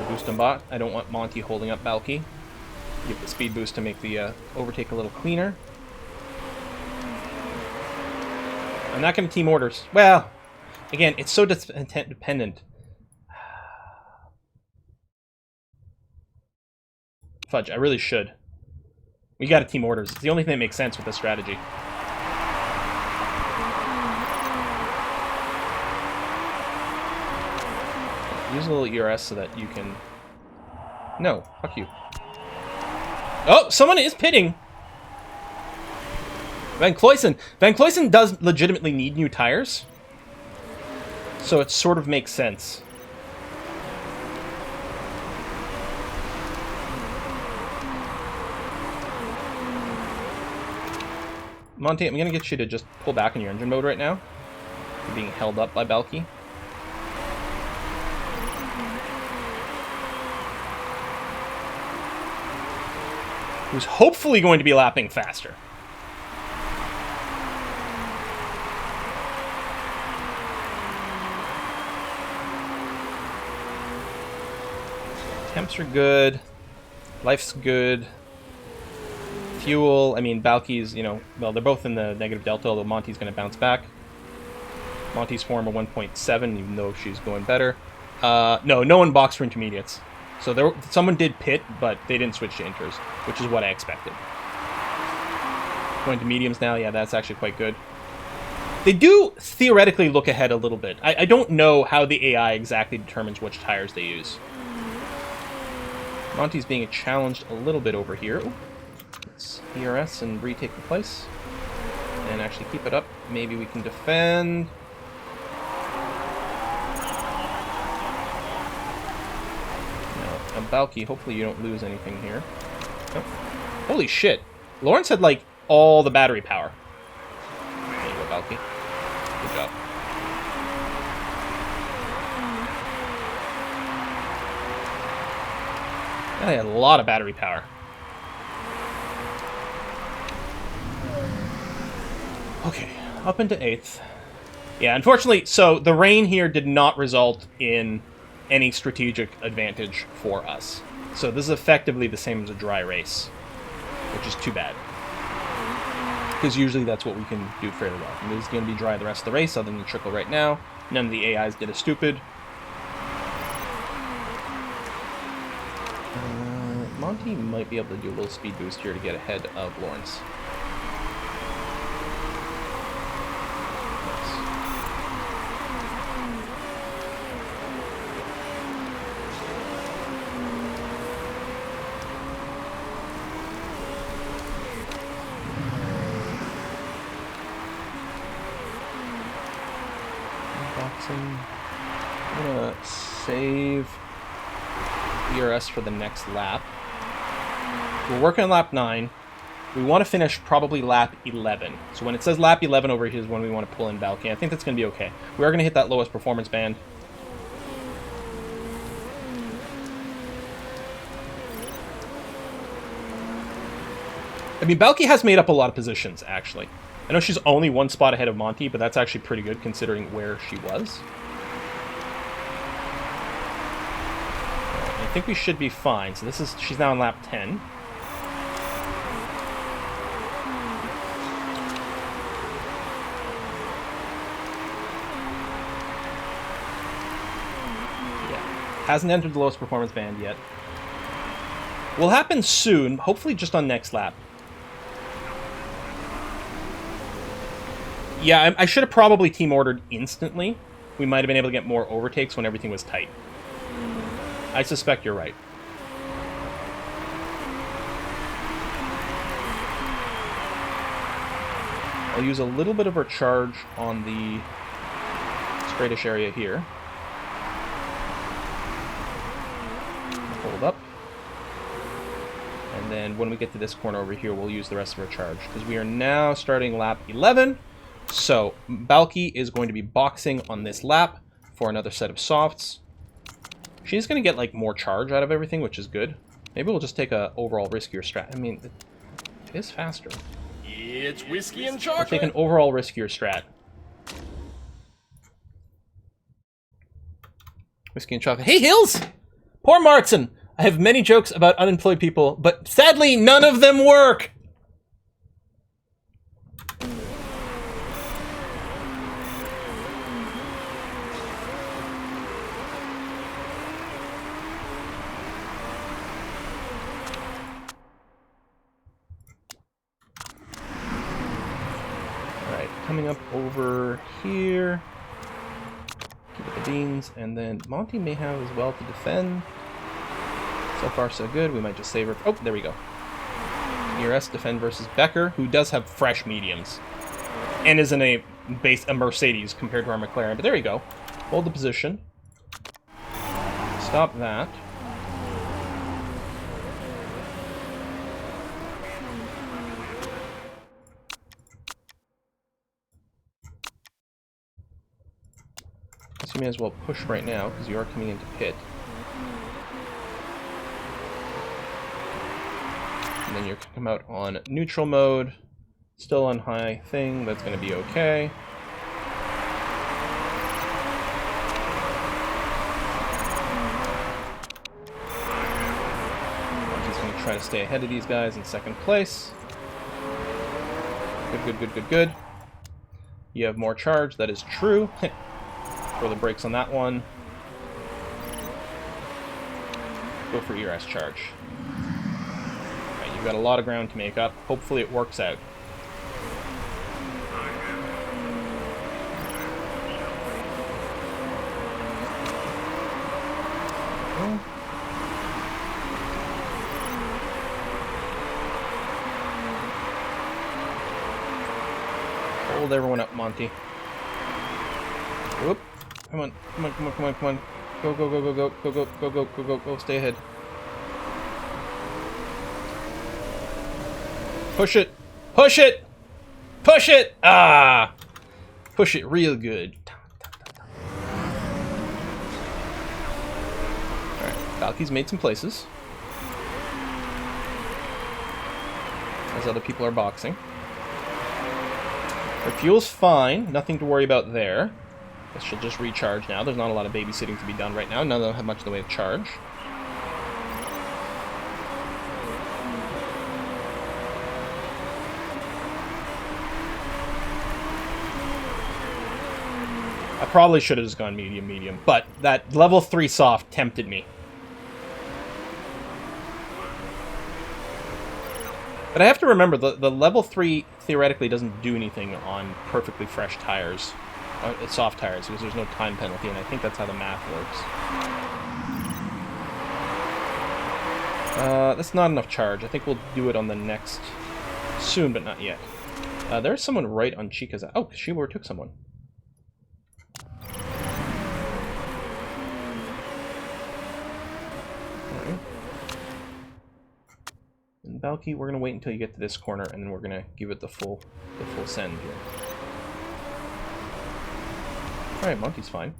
Boost on bot. I don't want Monty holding up Balky. Give the speed boost to make the overtake a little cleaner. I'm not going to team orders. Well, again, it's so dependent. Fudge, I really should. We got to team orders. It's the only thing that makes sense with this strategy. Use a little ERS so that you can... No, fuck you. Oh, someone is pitting! Van Cloysen. Van Cloysen does legitimately need new tires. So it sort of makes sense. Monty, I'm going to get you to just pull back in your engine mode right now. You're being held up by Balky. Who's hopefully going to be lapping faster. Temps are good. Life's good. Fuel, I mean, Balky's, you know, well, they're both in the negative delta, although Monty's going to bounce back. Monty's form a 1.7, even though she's going better. No one boxed for intermediates. So someone did pit, but they didn't switch to inters, which is what I expected. Going to mediums now, yeah, that's actually quite good. They do theoretically look ahead a little bit. I don't know how the AI exactly determines which tires they use. Monty's being challenged a little bit over here. Ooh. Let's ERS and retake the place. And actually keep it up. Maybe we can defend. Now, Balky, hopefully you don't lose anything here. Oh. Holy shit. Lawrence had, like, all the battery power. There you go, Balky. Good job. I had a lot of battery power. Okay, up into 8th. Yeah, unfortunately, so the rain here did not result in any strategic advantage for us. So this is effectively the same as a dry race, which is too bad. Because usually that's what we can do fairly well. And this is going to be dry the rest of the race, other than the trickle right now. None of the AIs did a stupid. Monty might be able to do a little speed boost here to get ahead of Lawrence. I'm gonna save ERS for the next lap. We're working on lap 9. We want to finish probably lap 11. So when it says lap 11 over here is when we want to pull in Balky. I think that's going to be okay. We are going to hit that lowest performance band. I mean, Balky has made up a lot of positions, actually. I know she's only one spot ahead of Monty, but that's actually pretty good considering where she was. I think we should be fine. So she's now on lap 10. Hasn't entered the lowest performance band yet. Will happen soon, hopefully just on next lap. Yeah, I should have probably team ordered instantly. We might have been able to get more overtakes when everything was tight. I suspect you're right. I'll use a little bit of our charge on the straightish area here. Hold up. And then when we get to this corner over here, we'll use the rest of our charge. Because we are now starting lap 11. So, Balky is going to be boxing on this lap for another set of softs. She's going to get, like, more charge out of everything, which is good. Maybe we'll just take a overall riskier strat. I mean, it is faster. It's whiskey and We'll chocolate. take an overall riskier strat. Whiskey and chocolate. Hey, Hills! Poor Martin! I have many jokes about unemployed people, but sadly, none of them work! Coming up over here. Keep it the beans, and then Monty may have as well to defend. So far, so good. We might just save her. Oh, there we go. ERS defend versus Becker, who does have fresh mediums, and is in a Mercedes compared to our McLaren. But there we go. Hold the position. Stop that. So you may as well push right now, because you are coming into pit. And then you come out on neutral mode. Still on high thing, that's going to be okay. I'm just going to try to stay ahead of these guys in second place. Good, good, good, good, good. You have more charge, that is true. Throw the brakes on that one. Go for ERS charge. Right, you've got a lot of ground to make up. Hopefully it works out. Hold everyone up, Monty. Whoop. Come on, come on, come on, come on, come on. Go, go, go, go, go, go, go, go, go, go, go, go, stay ahead. Push it! Push it! Push it! Ah! Push it real good. Alright, Valky's made some places. As other people are boxing. Her fuel's fine, nothing to worry about there. Guess she'll just recharge now. There's not a lot of babysitting to be done right now. None of them have much in the way of charge. I probably should have just gone medium, medium, but that level 3 soft tempted me. But I have to remember, the level 3 theoretically doesn't do anything on perfectly fresh tires. Soft tires, because there's no time penalty, and I think that's how the math works. That's not enough charge. I think we'll do it on the next... soon, but not yet. There's someone right on Chica's... Oh, she overtook someone. Alright. And Balky, we're going to wait until you get to this corner, and then we're going to give it the full send here. Alright, Monty's fine.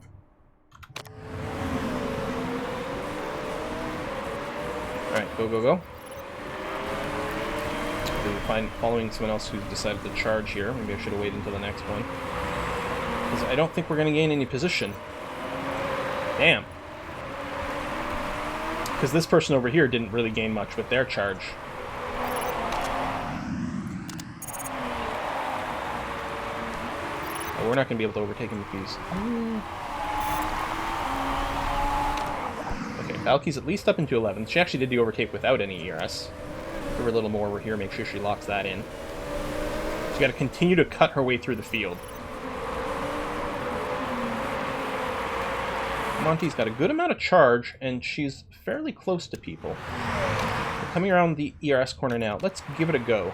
Alright, go, go, go. Following someone else who's decided to charge here. Maybe I should have waited until the next one. Because I don't think we're going to gain any position. Damn. Because this person over here didn't really gain much with their charge. We're not going to be able to overtake him with these. Okay, Valky's at least up into 11. She actually did the overtake without any ERS. Give her a little more over here, make sure she locks that in. We got to continue to cut her way through the field. Monty's got a good amount of charge, and she's fairly close to people. We're coming around the ERS corner now. Let's give it a go.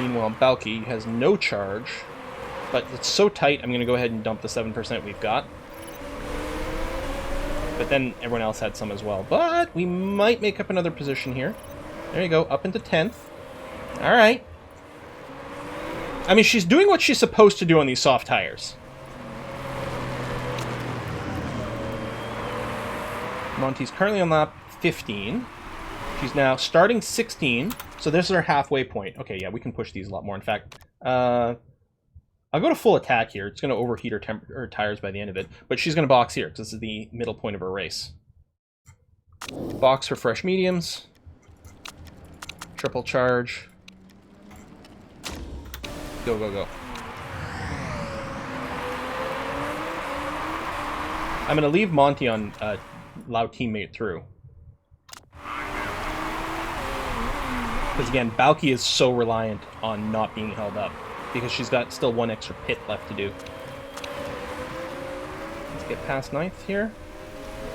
Meanwhile, Balky has no charge, but it's so tight, I'm going to go ahead and dump the 7% we've got. But then everyone else had some as well. But we might make up another position here. There you go, up into 10th. All right. I mean, she's doing what she's supposed to do on these soft tires. Monty's currently on lap 15. She's now starting 16, so this is her halfway point. Okay, yeah, we can push these a lot more. In fact, I'll go to full attack here. It's going to overheat her tires by the end of it, but she's going to box here because this is the middle point of her race. Box for fresh mediums. Triple charge. Go, go, go. I'm going to leave Monty on allow teammate through. Because again, Balky is so reliant on not being held up because she's got still one extra pit left to do. Let's get past 9th here.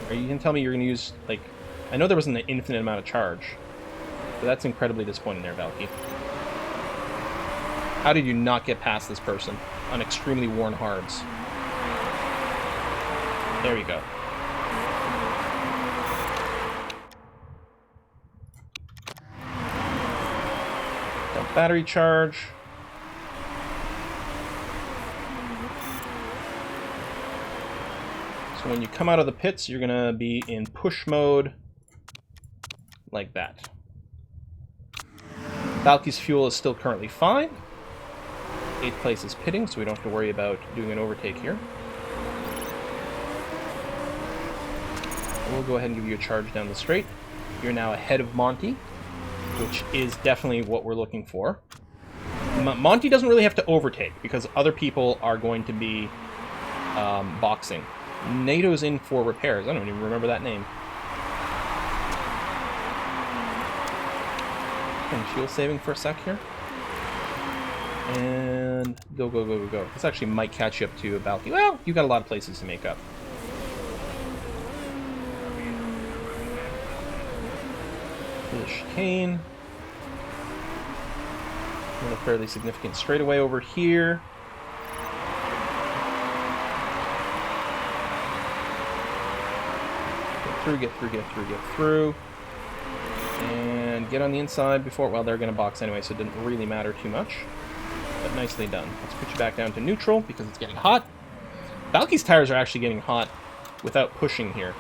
Or you can tell me you're going to use, like, I know there wasn't an infinite amount of charge, but that's incredibly disappointing there, Balky. How did you not get past this person on extremely worn hards? There you go. Dump battery charge. So when you come out of the pits, you're going to be in push mode like that. Balky's fuel is still currently fine. 8th place is pitting, so we don't have to worry about doing an overtake here. We'll go ahead and give you a charge down the straight. You're now ahead of Monty, which is definitely what we're looking for. Monty doesn't really have to overtake because other people are going to be boxing. NATO's in for repairs. I don't even remember that name. And fuel saving for a sec here. And go, go, go, go, go. This actually might catch you up to about... Well, you've got a lot of places to make up. The chicane. A fairly significant straightaway over here. Get through, get through, get through, get through. And get on the inside before... Well, they're going to box anyway, so it didn't really matter too much. But nicely done. Let's put you back down to neutral because it's getting hot. Balky's tires are actually getting hot without pushing here.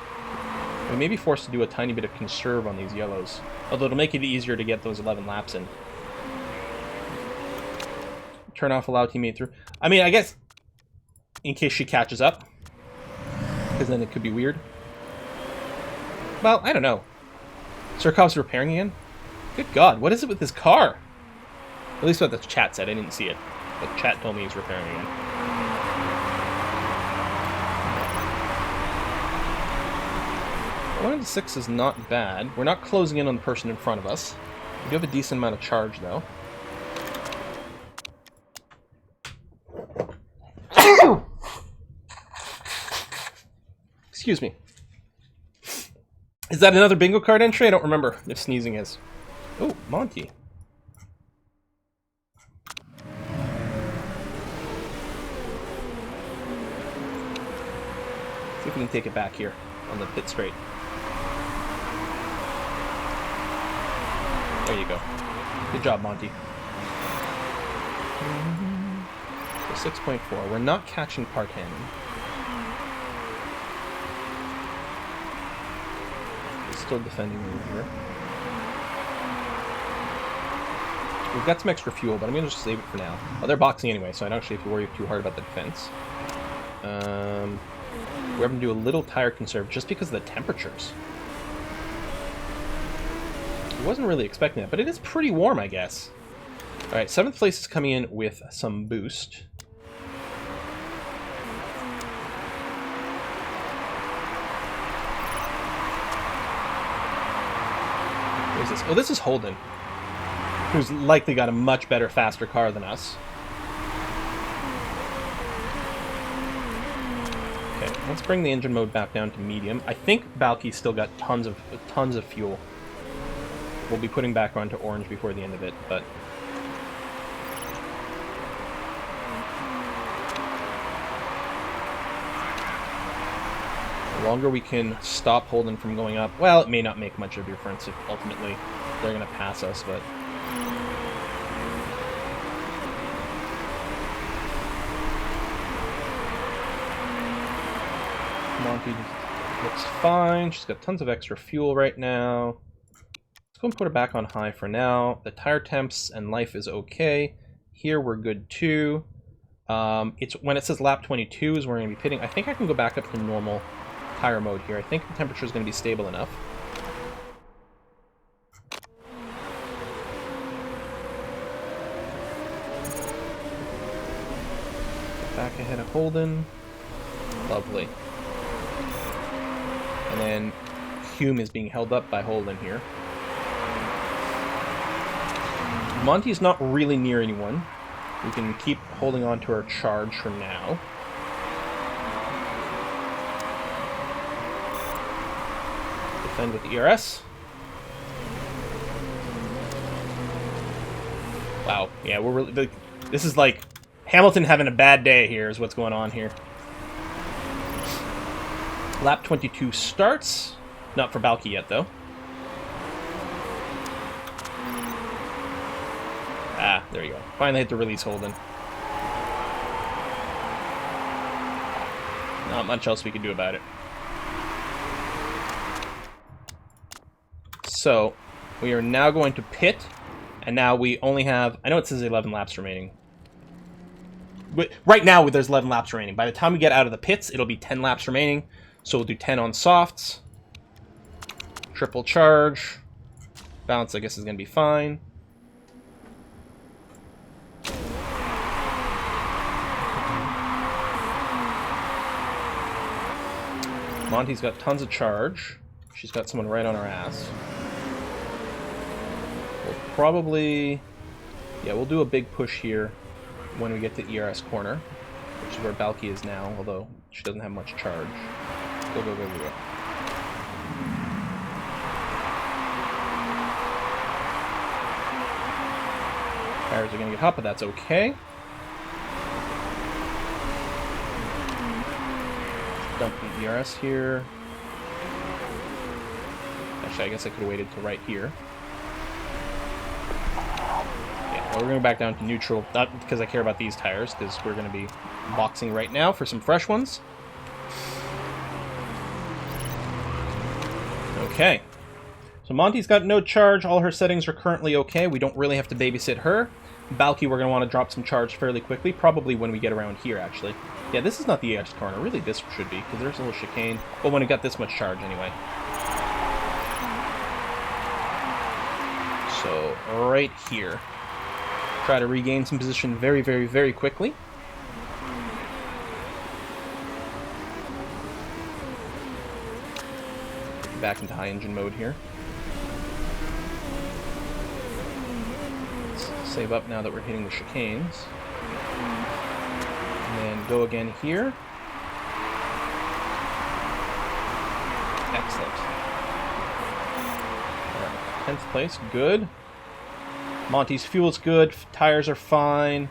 We may be forced to do a tiny bit of conserve on these yellows. Although it'll make it easier to get those 11 laps in. Turn off allow teammate through. I mean, I guess in case she catches up. Because then it could be weird. Well, I don't know. Surkov's repairing again? Good God, what is it with this car? At least what the chat said. I didn't see it. The chat told me he's repairing again. 1 to 6 is not bad. We're not closing in on the person in front of us. We do have a decent amount of charge, though. Excuse me. Is that another bingo card entry? I don't remember if sneezing is. Oh, Monty. See if we can take it back here on the pit straight. There you go. Good job, Monty. So 6.4. We're not catching Partan. Still defending over here. We've got some extra fuel, but I'm going to just save it for now. Oh, they're boxing anyway, so I don't actually have to worry too hard about the defense. We're having to do a little tire conserve just because of the temperatures. I wasn't really expecting that, but it is pretty warm, I guess. Alright, 7th place is coming in with some boost. What is this? Oh, this is Holden. who's likely got a much better, faster car than us. Okay, let's bring the engine mode back down to medium. I think Balky's still got tons of fuel. We'll be putting back onto orange before the end of it, but the longer we can stop Holden from going up, well, it may not make much of a difference if ultimately they're going to pass us, but Monty looks fine. She's got tons of extra fuel right now. Let's go and put her back on high for now. The tire temps and life is okay. Here we're good too. It's when it says lap 22 is where we're going to be pitting. I think I can go back up to normal tire mode here. I think the temperature is going to be stable enough. Back ahead of Holden. Lovely. And then Hume is being held up by Holden here. Monty's not really near anyone. We can keep holding on to our charge for now. Defend with ERS. Wow. Yeah, we're really... This is like Hamilton having a bad day here is what's going on here. Lap 22 starts. Not for Balky yet, though. Ah, there you go. Finally hit the release, Holden. Not much else we can do about it. So, we are now going to pit, and now we only have... I know it says 11 laps remaining. But right now, there's 11 laps remaining. By the time we get out of the pits, it'll be 10 laps remaining. So we'll do 10 on softs. Triple charge. Balance, I guess, is going to be fine. Monty's got tons of charge. She's got someone right on her ass. We'll probably... Yeah, we'll do a big push here when we get to ERS corner, which is where Balky is now, although she doesn't have much charge. Go, go, go, go, go. Tires are going to get hot, but that's okay. Dump the ERS here. Actually, I guess I could have waited till right here. Yeah, well, we're going back down to neutral. Not because I care about these tires, because we're going to be boxing right now for some fresh ones. Okay. So Monty's got no charge. All her settings are currently okay. We don't really have to babysit her. Balky, we're going to want to drop some charge fairly quickly. Probably when we get around here, actually. Yeah, this is not the edge corner. Really, this should be, because there's a little chicane. But when it got this much charge, anyway. So, right here. Try to regain some position very, very, very quickly. Back into high engine mode here. Let's save up now that we're hitting the chicanes. And then go again here. Excellent. Alright, 10th place, good. Monty's fuel's good, tires are fine.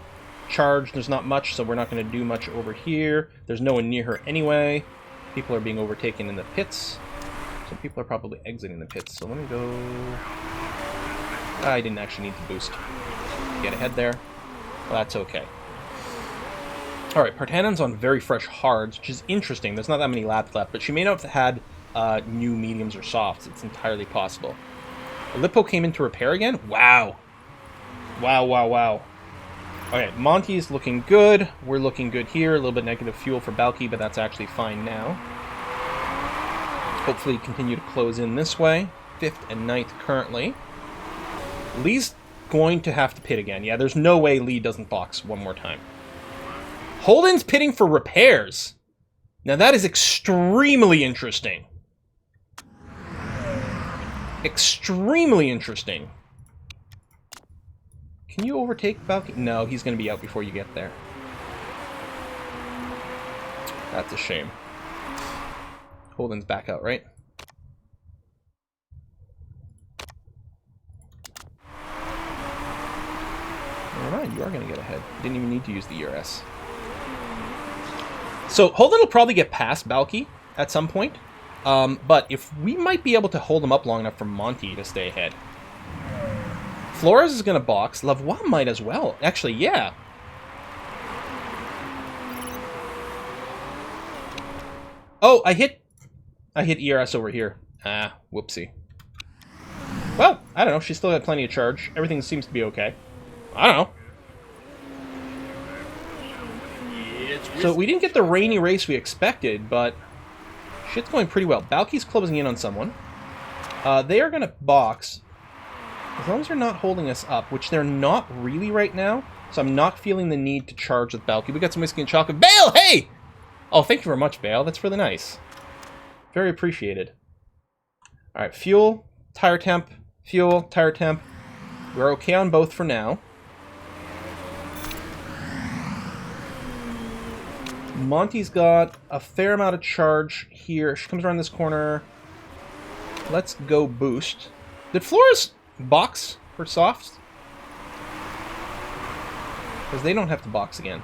Charge, there's not much, so we're not going to do much over here. There's no one near her anyway. People are being overtaken in the pits. Some people are probably exiting the pits, so let me go... I didn't actually need to boost. Get ahead there. Well, that's okay. Alright, Partanen's on very fresh hards, which is interesting. There's not that many laps left, but she may not have had new mediums or softs. It's entirely possible. Lippo came in to repair again? Wow. Wow, wow, wow. Okay, Monty's looking good. We're looking good here. A little bit negative fuel for Balky, but that's actually fine now. Hopefully continue to close in this way. 5th and 9th currently. Lee's going to have to pit again. Yeah, there's no way Lee doesn't box one more time. Holden's pitting for repairs. Now that is extremely interesting. Extremely interesting. Can you overtake Balky? No, he's going to be out before you get there. That's a shame. Holden's back out, right? Never mind, you are going to get ahead. Didn't even need to use the ERS. So Holden will probably get past Balky at some point. But if we might be able to hold him up long enough for Monty to stay ahead. Flores is going to box. Lavoie might as well. Actually, yeah. Oh, I hit ERS over here. Ah, whoopsie. Well, I don't know. She still had plenty of charge. Everything seems to be okay. I don't know. So we didn't get the rainy race we expected, but shit's going pretty well. Balky's closing in on someone. They are going to box. As long as they're not holding us up, which they're not really right now, so I'm not feeling the need to charge with Balky. We got some whiskey and chocolate. Bale, hey! Oh, thank you very much, Bale. That's really nice. Very appreciated. Alright, fuel, tire temp, fuel, tire temp. We're okay on both for now. Monty's got a fair amount of charge here. She comes around this corner. Let's go boost. Did Flores box for softs? Because they don't have to box again.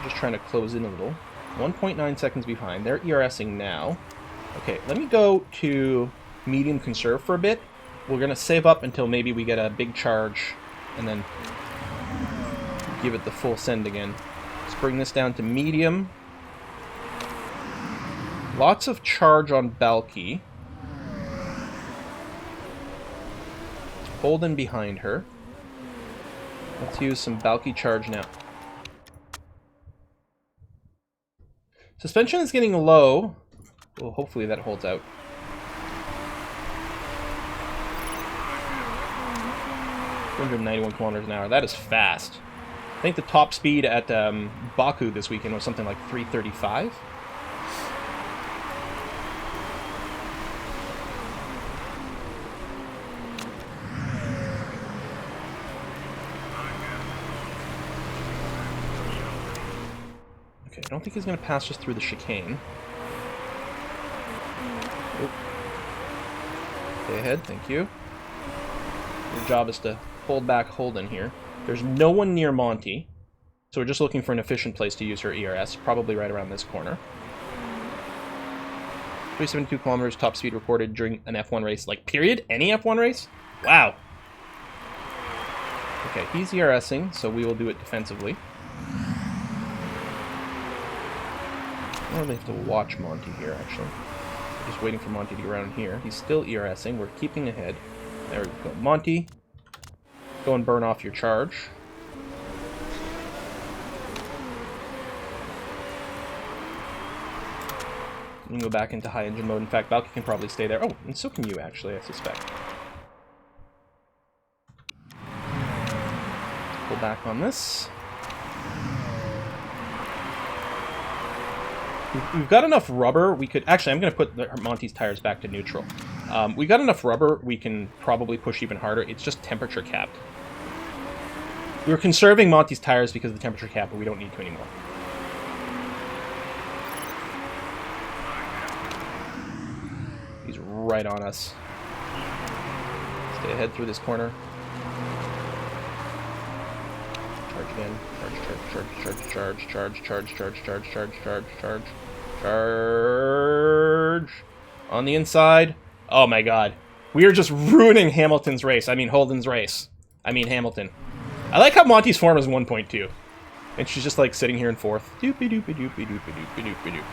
Just trying to close in a little. 1.9 seconds behind. They're ERSing now. Okay, let me go to medium conserve for a bit. We're going to save up until maybe we get a big charge and then give it the full send again. Let's bring this down to medium. Lots of charge on Balky. Holden behind her. Let's use some Balky charge now. Suspension is getting low. Well, hopefully that holds out. .91 kilometers an hour. That is fast. I think the top speed at Baku this weekend was something like 335. Okay, I don't think he's going to pass just through the chicane. Oop. Stay ahead, thank you. Your job is to hold back Holden here. There's no one near Monty, so we're just looking for an efficient place to use her ERS, probably right around this corner. 372 kilometers top speed recorded during an F1 race. Like, period? Any F1 race? Wow. Okay, he's ERSing, so we will do it defensively. I don't really have to watch Monty here, actually. We're just waiting for Monty to get around here. He's still ERSing. We're keeping ahead. There we go. Monty, go and burn off your charge. You can go back into high engine mode. In fact, Balky can probably stay there. Oh, and so can you, actually, I suspect. Pull back on this. We've got enough rubber, we could... Actually, I'm going to put Monty's tires back to neutral. We've got enough rubber, we can probably push even harder. It's just temperature capped. We were conserving Monty's tires because of the temperature cap, but we don't need to anymore. He's right on us. Stay ahead through this corner. Charge again. Charge. On the inside. Oh my god. We are just ruining Hamilton's race. I mean Holden's race. I mean Hamilton. I like how Monty's form is 1.2. And she's just like sitting here in fourth. Doopy doopy doopy doopy doopy doopy doop.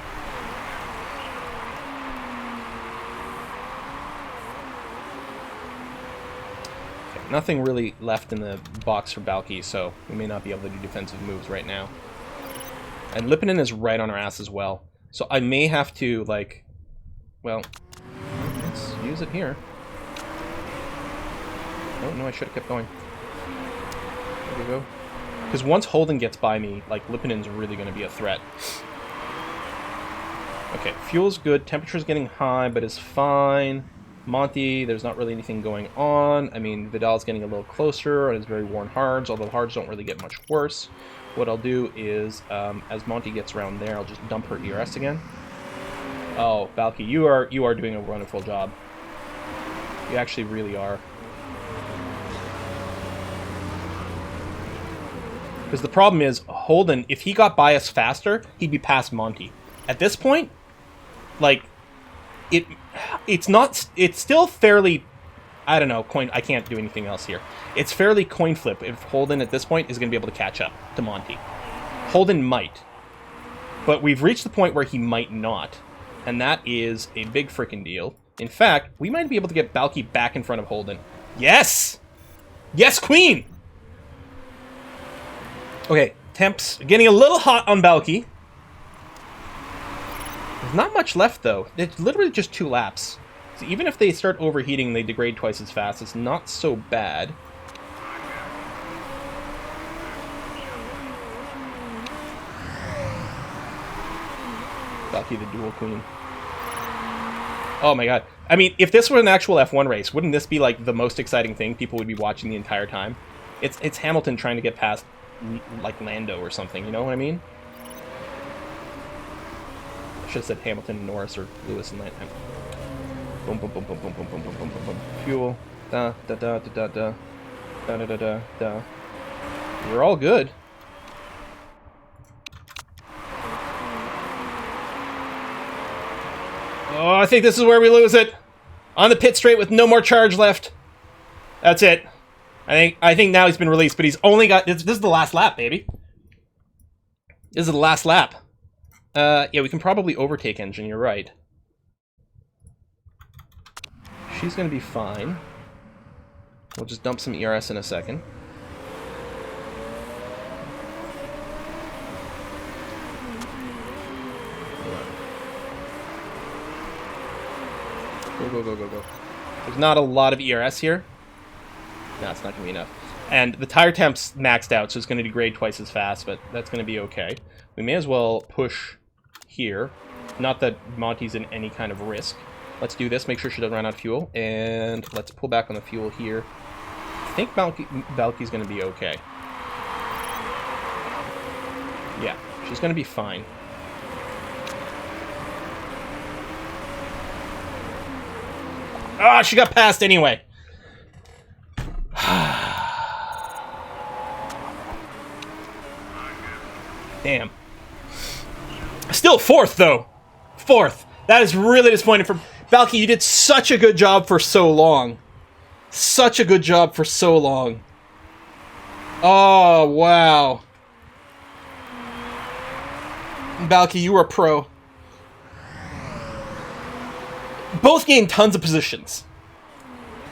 Nothing really left in the box for Balky, so we may not be able to do defensive moves right now. And Lipinen is right on our ass as well. So I may have to, like... Well, let's use it here. Oh, no, I should have kept going. There we go. Because once Holden gets by me, like, Lipinen's really going to be a threat. Okay, fuel's good. Temperature's getting high, but is fine. Monty, there's not really anything going on. I mean, Vidal's getting a little closer on his very worn hards, although the hards don't really get much worse. What I'll do is, as Monty gets around there, I'll just dump her ERS again. Oh, Balky, you are doing a wonderful job. You actually really are. Because the problem is, Holden, if he got by us faster, he'd be past Monty. At this point, like, it's still fairly, I don't know, I can't do anything else here. It's fairly coin flip if Holden at this point is going to be able to catch up to Monty. Holden might. But we've reached the point where he might not. And that is a big freaking deal. In fact, we might be able to get Balky back in front of Holden. Yes! Yes, Queen! Okay, temps getting a little hot on Balky. There's not much left, though. It's literally just 2 laps. So even if they start overheating, they degrade twice as fast. It's not so bad. Balky the dual queen. Oh my god. I mean, if this were an actual F1 race, wouldn't this be like the most exciting thing people would be watching the entire time? It's Hamilton trying to get past like Lando or something, you know what I mean? I should have said Hamilton and Norris or Lewis and Lando. Boom, boom, boom, boom, boom, boom, boom, boom, boom, boom, boom. Fuel. Da, da, da, da, da, da. Da, da, da, da, da. We're all good. Oh, I think this is where we lose it. On the pit straight with no more charge left. That's it. I think now he's been released, but he's only got... This is the last lap, baby. This is the last lap. Yeah, we can probably overtake Engine, you're right. She's going to be fine. We'll just dump some ERS in a second. Go, go, go, go, go. There's not a lot of ERS here. No, it's not going to be enough. And the tire temp's maxed out, so it's going to degrade twice as fast, but that's going to be okay. We may as well push here. Not that Monty's in any kind of risk. Let's do this, make sure she doesn't run out of fuel, and let's pull back on the fuel here. I think Balky's going to be okay. Yeah, she's going to be fine. Ah, she got passed anyway. Damn. Still 4th, though. 4th. That is really disappointing for... Balky, you did such a good job for so long. Such a good job for so long. Oh, wow. Balky, you are a pro. Both gained tons of positions.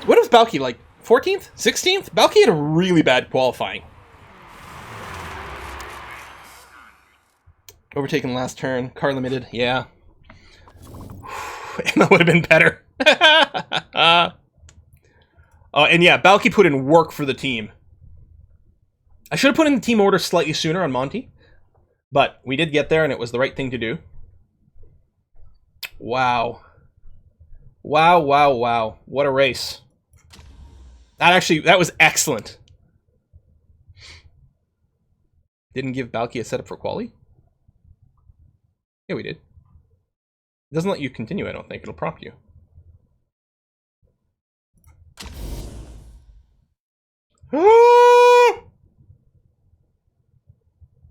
What was Balky, like 14th? 16th? Balky had a really bad qualifying. Overtaken last turn. Car limited. Yeah. That would have been better. Oh, and yeah, Balky put in work for the team. I should have put in the team order slightly sooner on Monty. But we did get there, and it was the right thing to do. Wow. Wow, wow, wow. What a race. That was excellent. Didn't give Balky a setup for quali? Yeah, we did. It doesn't let you continue, I don't think. It'll prompt you.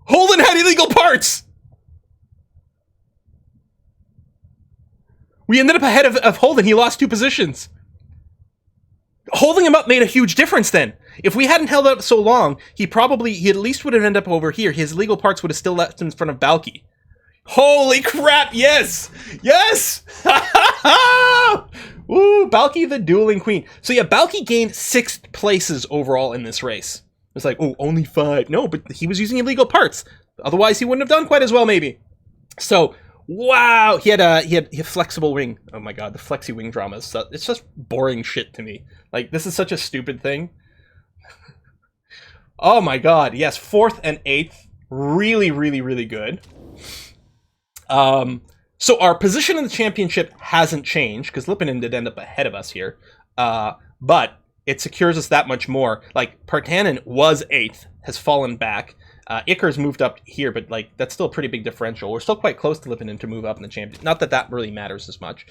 Holden had illegal parts! We ended up ahead of Holden. He lost 2 positions. Holding him up made a huge difference then. If we hadn't held up so long, he at least would have ended up over here. His illegal parts would have still left him in front of Balky. Holy crap, yes! Yes! Woo, Balky the dueling queen. So yeah, Balky gained 6 places overall in this race. It's like, oh, only 5. No, but he was using illegal parts. Otherwise, he wouldn't have done quite as well, maybe. So, wow, he had a flexible wing. Oh my god, the flexi wing drama is it's just boring shit to me. Like, this is such a stupid thing. Oh my god, yes, 4th and 8th, really, really, really good. So our position in the championship hasn't changed, because Lippanen did end up ahead of us here. But it secures us that much more. Like, Partanen was 8th, has fallen back. Icar's moved up here, but like that's still a pretty big differential. We're still quite close to Lippanen to move up in the championship. Not that that really matters as much.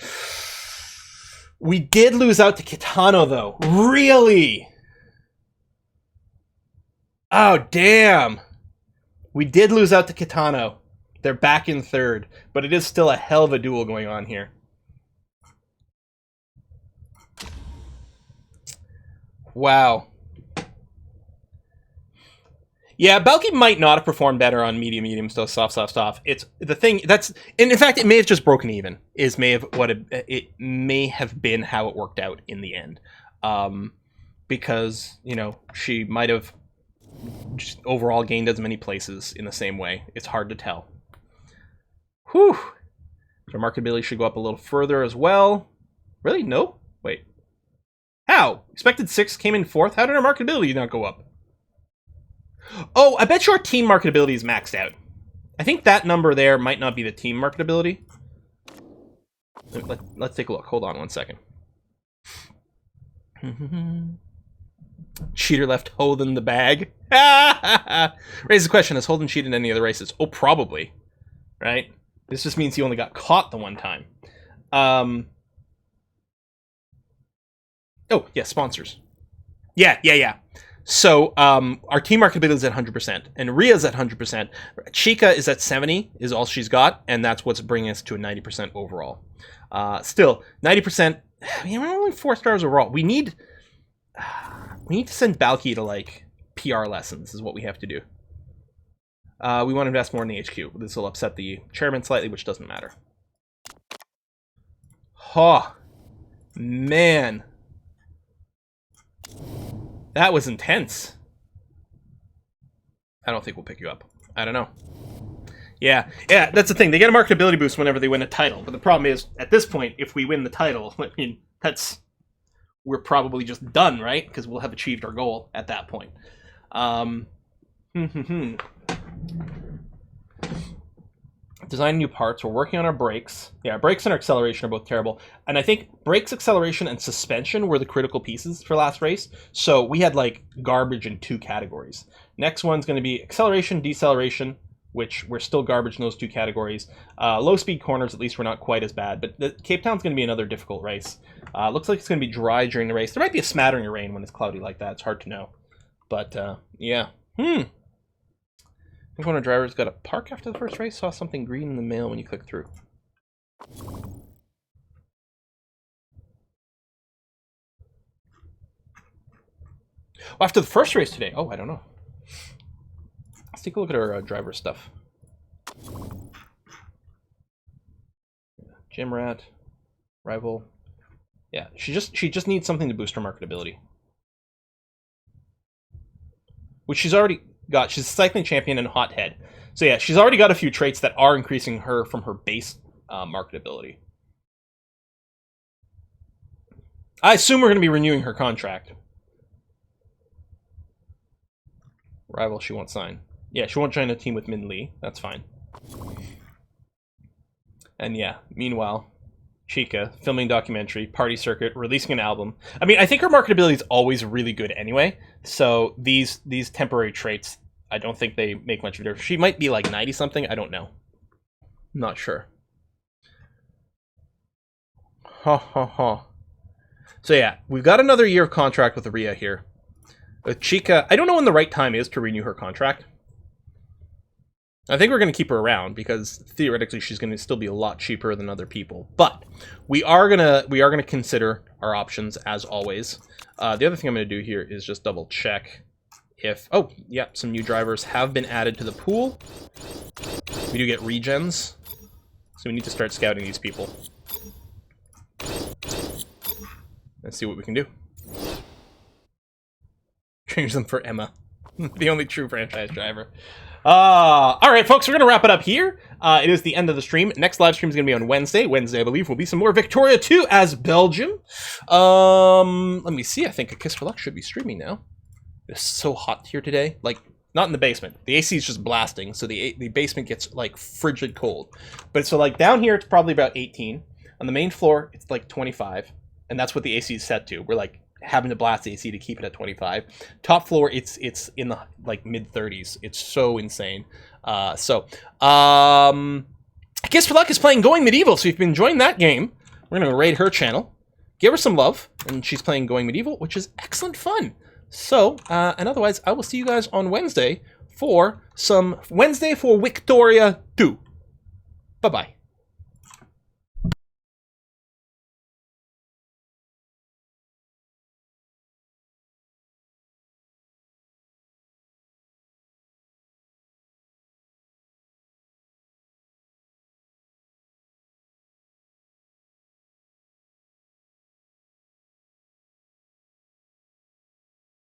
We did lose out to Kitano, though. Really? Oh, damn. We did lose out to Kitano. They're back in 3rd, but it is still a hell of a duel going on here. Wow. Yeah, Belky might not have performed better on medium, still soft. It's the thing that's, and in fact, it may have just broken even. It may have been how it worked out in the end, because she might have just overall gained as many places in the same way. It's hard to tell. Whew. So marketability should go up a little further as well. Really? No? Wait. How? Expected 6 came in 4th. How did our marketability not go up? Oh, I bet your team marketability is maxed out. I think that number there might not be the team marketability. Let's take a look. Hold on one second. Cheater left Holden the bag. Raise the question, has Holden cheated in any of the races? Oh, probably. Right? This just means he only got caught the one time. Oh, yeah, sponsors. Yeah. So, our team marketability is at 100%, and Ria's at 100%. Chica is at 70, is all she's got, and that's what's bringing us to a 90% overall. Still, 90%, we're only 4 stars overall. We need to send Balky to, like, PR lessons, is what we have to do. We want to invest more in the HQ. This will upset the chairman slightly, which doesn't matter. Oh, man. That was intense. I don't think we'll pick you up. I don't know. Yeah, that's the thing. They get a marketability boost whenever they win a title. But the problem is, at this point, if we win the title, I mean, we're probably just done, right? Because we'll have achieved our goal at that point. Design new parts. We're working on our brakes. Yeah, our brakes and our acceleration are both terrible. And I think brakes, acceleration, and suspension were the critical pieces for last race. So we had like garbage in 2 categories. Next one's going to be acceleration, deceleration, which we're still garbage in those 2 categories. Low speed corners, at least we're not quite as bad. But Cape Town's going to be another difficult race. Looks like it's going to be dry during the race. There might be a smattering of rain when it's cloudy like that. It's hard to know. But yeah. I think one of our drivers got a park after the first race. Saw something green in the mail when you click through. Oh, after the first race today. Oh, I don't know. Let's take a look at our driver stuff. Gym rat, rival. Yeah, she just needs something to boost her marketability, which she's already got. She's a cycling champion and hothead. So yeah, she's already got a few traits that are increasing her from her base marketability. I assume we're going to be renewing her contract. Rival, she won't sign. Yeah, she won't join a team with Min Lee. That's fine. And yeah, meanwhile, Chica, filming documentary, party circuit, releasing an album. I mean, I think her marketability is always really good anyway. So these temporary traits, I don't think they make much of a difference. She might be like 90 something. I don't know. Not sure. So yeah, we've got another year of contract with Aria here. With Chica, I don't know when the right time is to renew her contract. I think we're going to keep her around because theoretically she's going to still be a lot cheaper than other people. But we are gonna consider our options as always. The other thing I'm going to do here is just double check if some new drivers have been added to the pool. We do get regens, so we need to start scouting these people. Let's see what we can do. Change them for Emma, the only true franchise driver. All right, folks, we're going to wrap it up here. It is the end of the stream. Next live stream is going to be on Wednesday. Wednesday, I believe, will be some more Victoria 2 as Belgium. Let me see. I think A Kiss for Luck should be streaming now. It's so hot here today. Like, Not in the basement. The AC is just blasting, so the basement gets like frigid cold. But so like down here, it's probably about 18. On the main floor, it's like 25, and that's what the AC is set to. We're like having to blast the AC to keep it at 25. Top floor, it's in the like mid 30s. It's so insane. I guess for luck is playing Going Medieval. So if you've been enjoying that game, we're gonna raid her channel, give her some love, and she's playing Going Medieval, which is excellent fun. So, and otherwise, I will see you guys on Wednesday for Victoria 2. Bye-bye.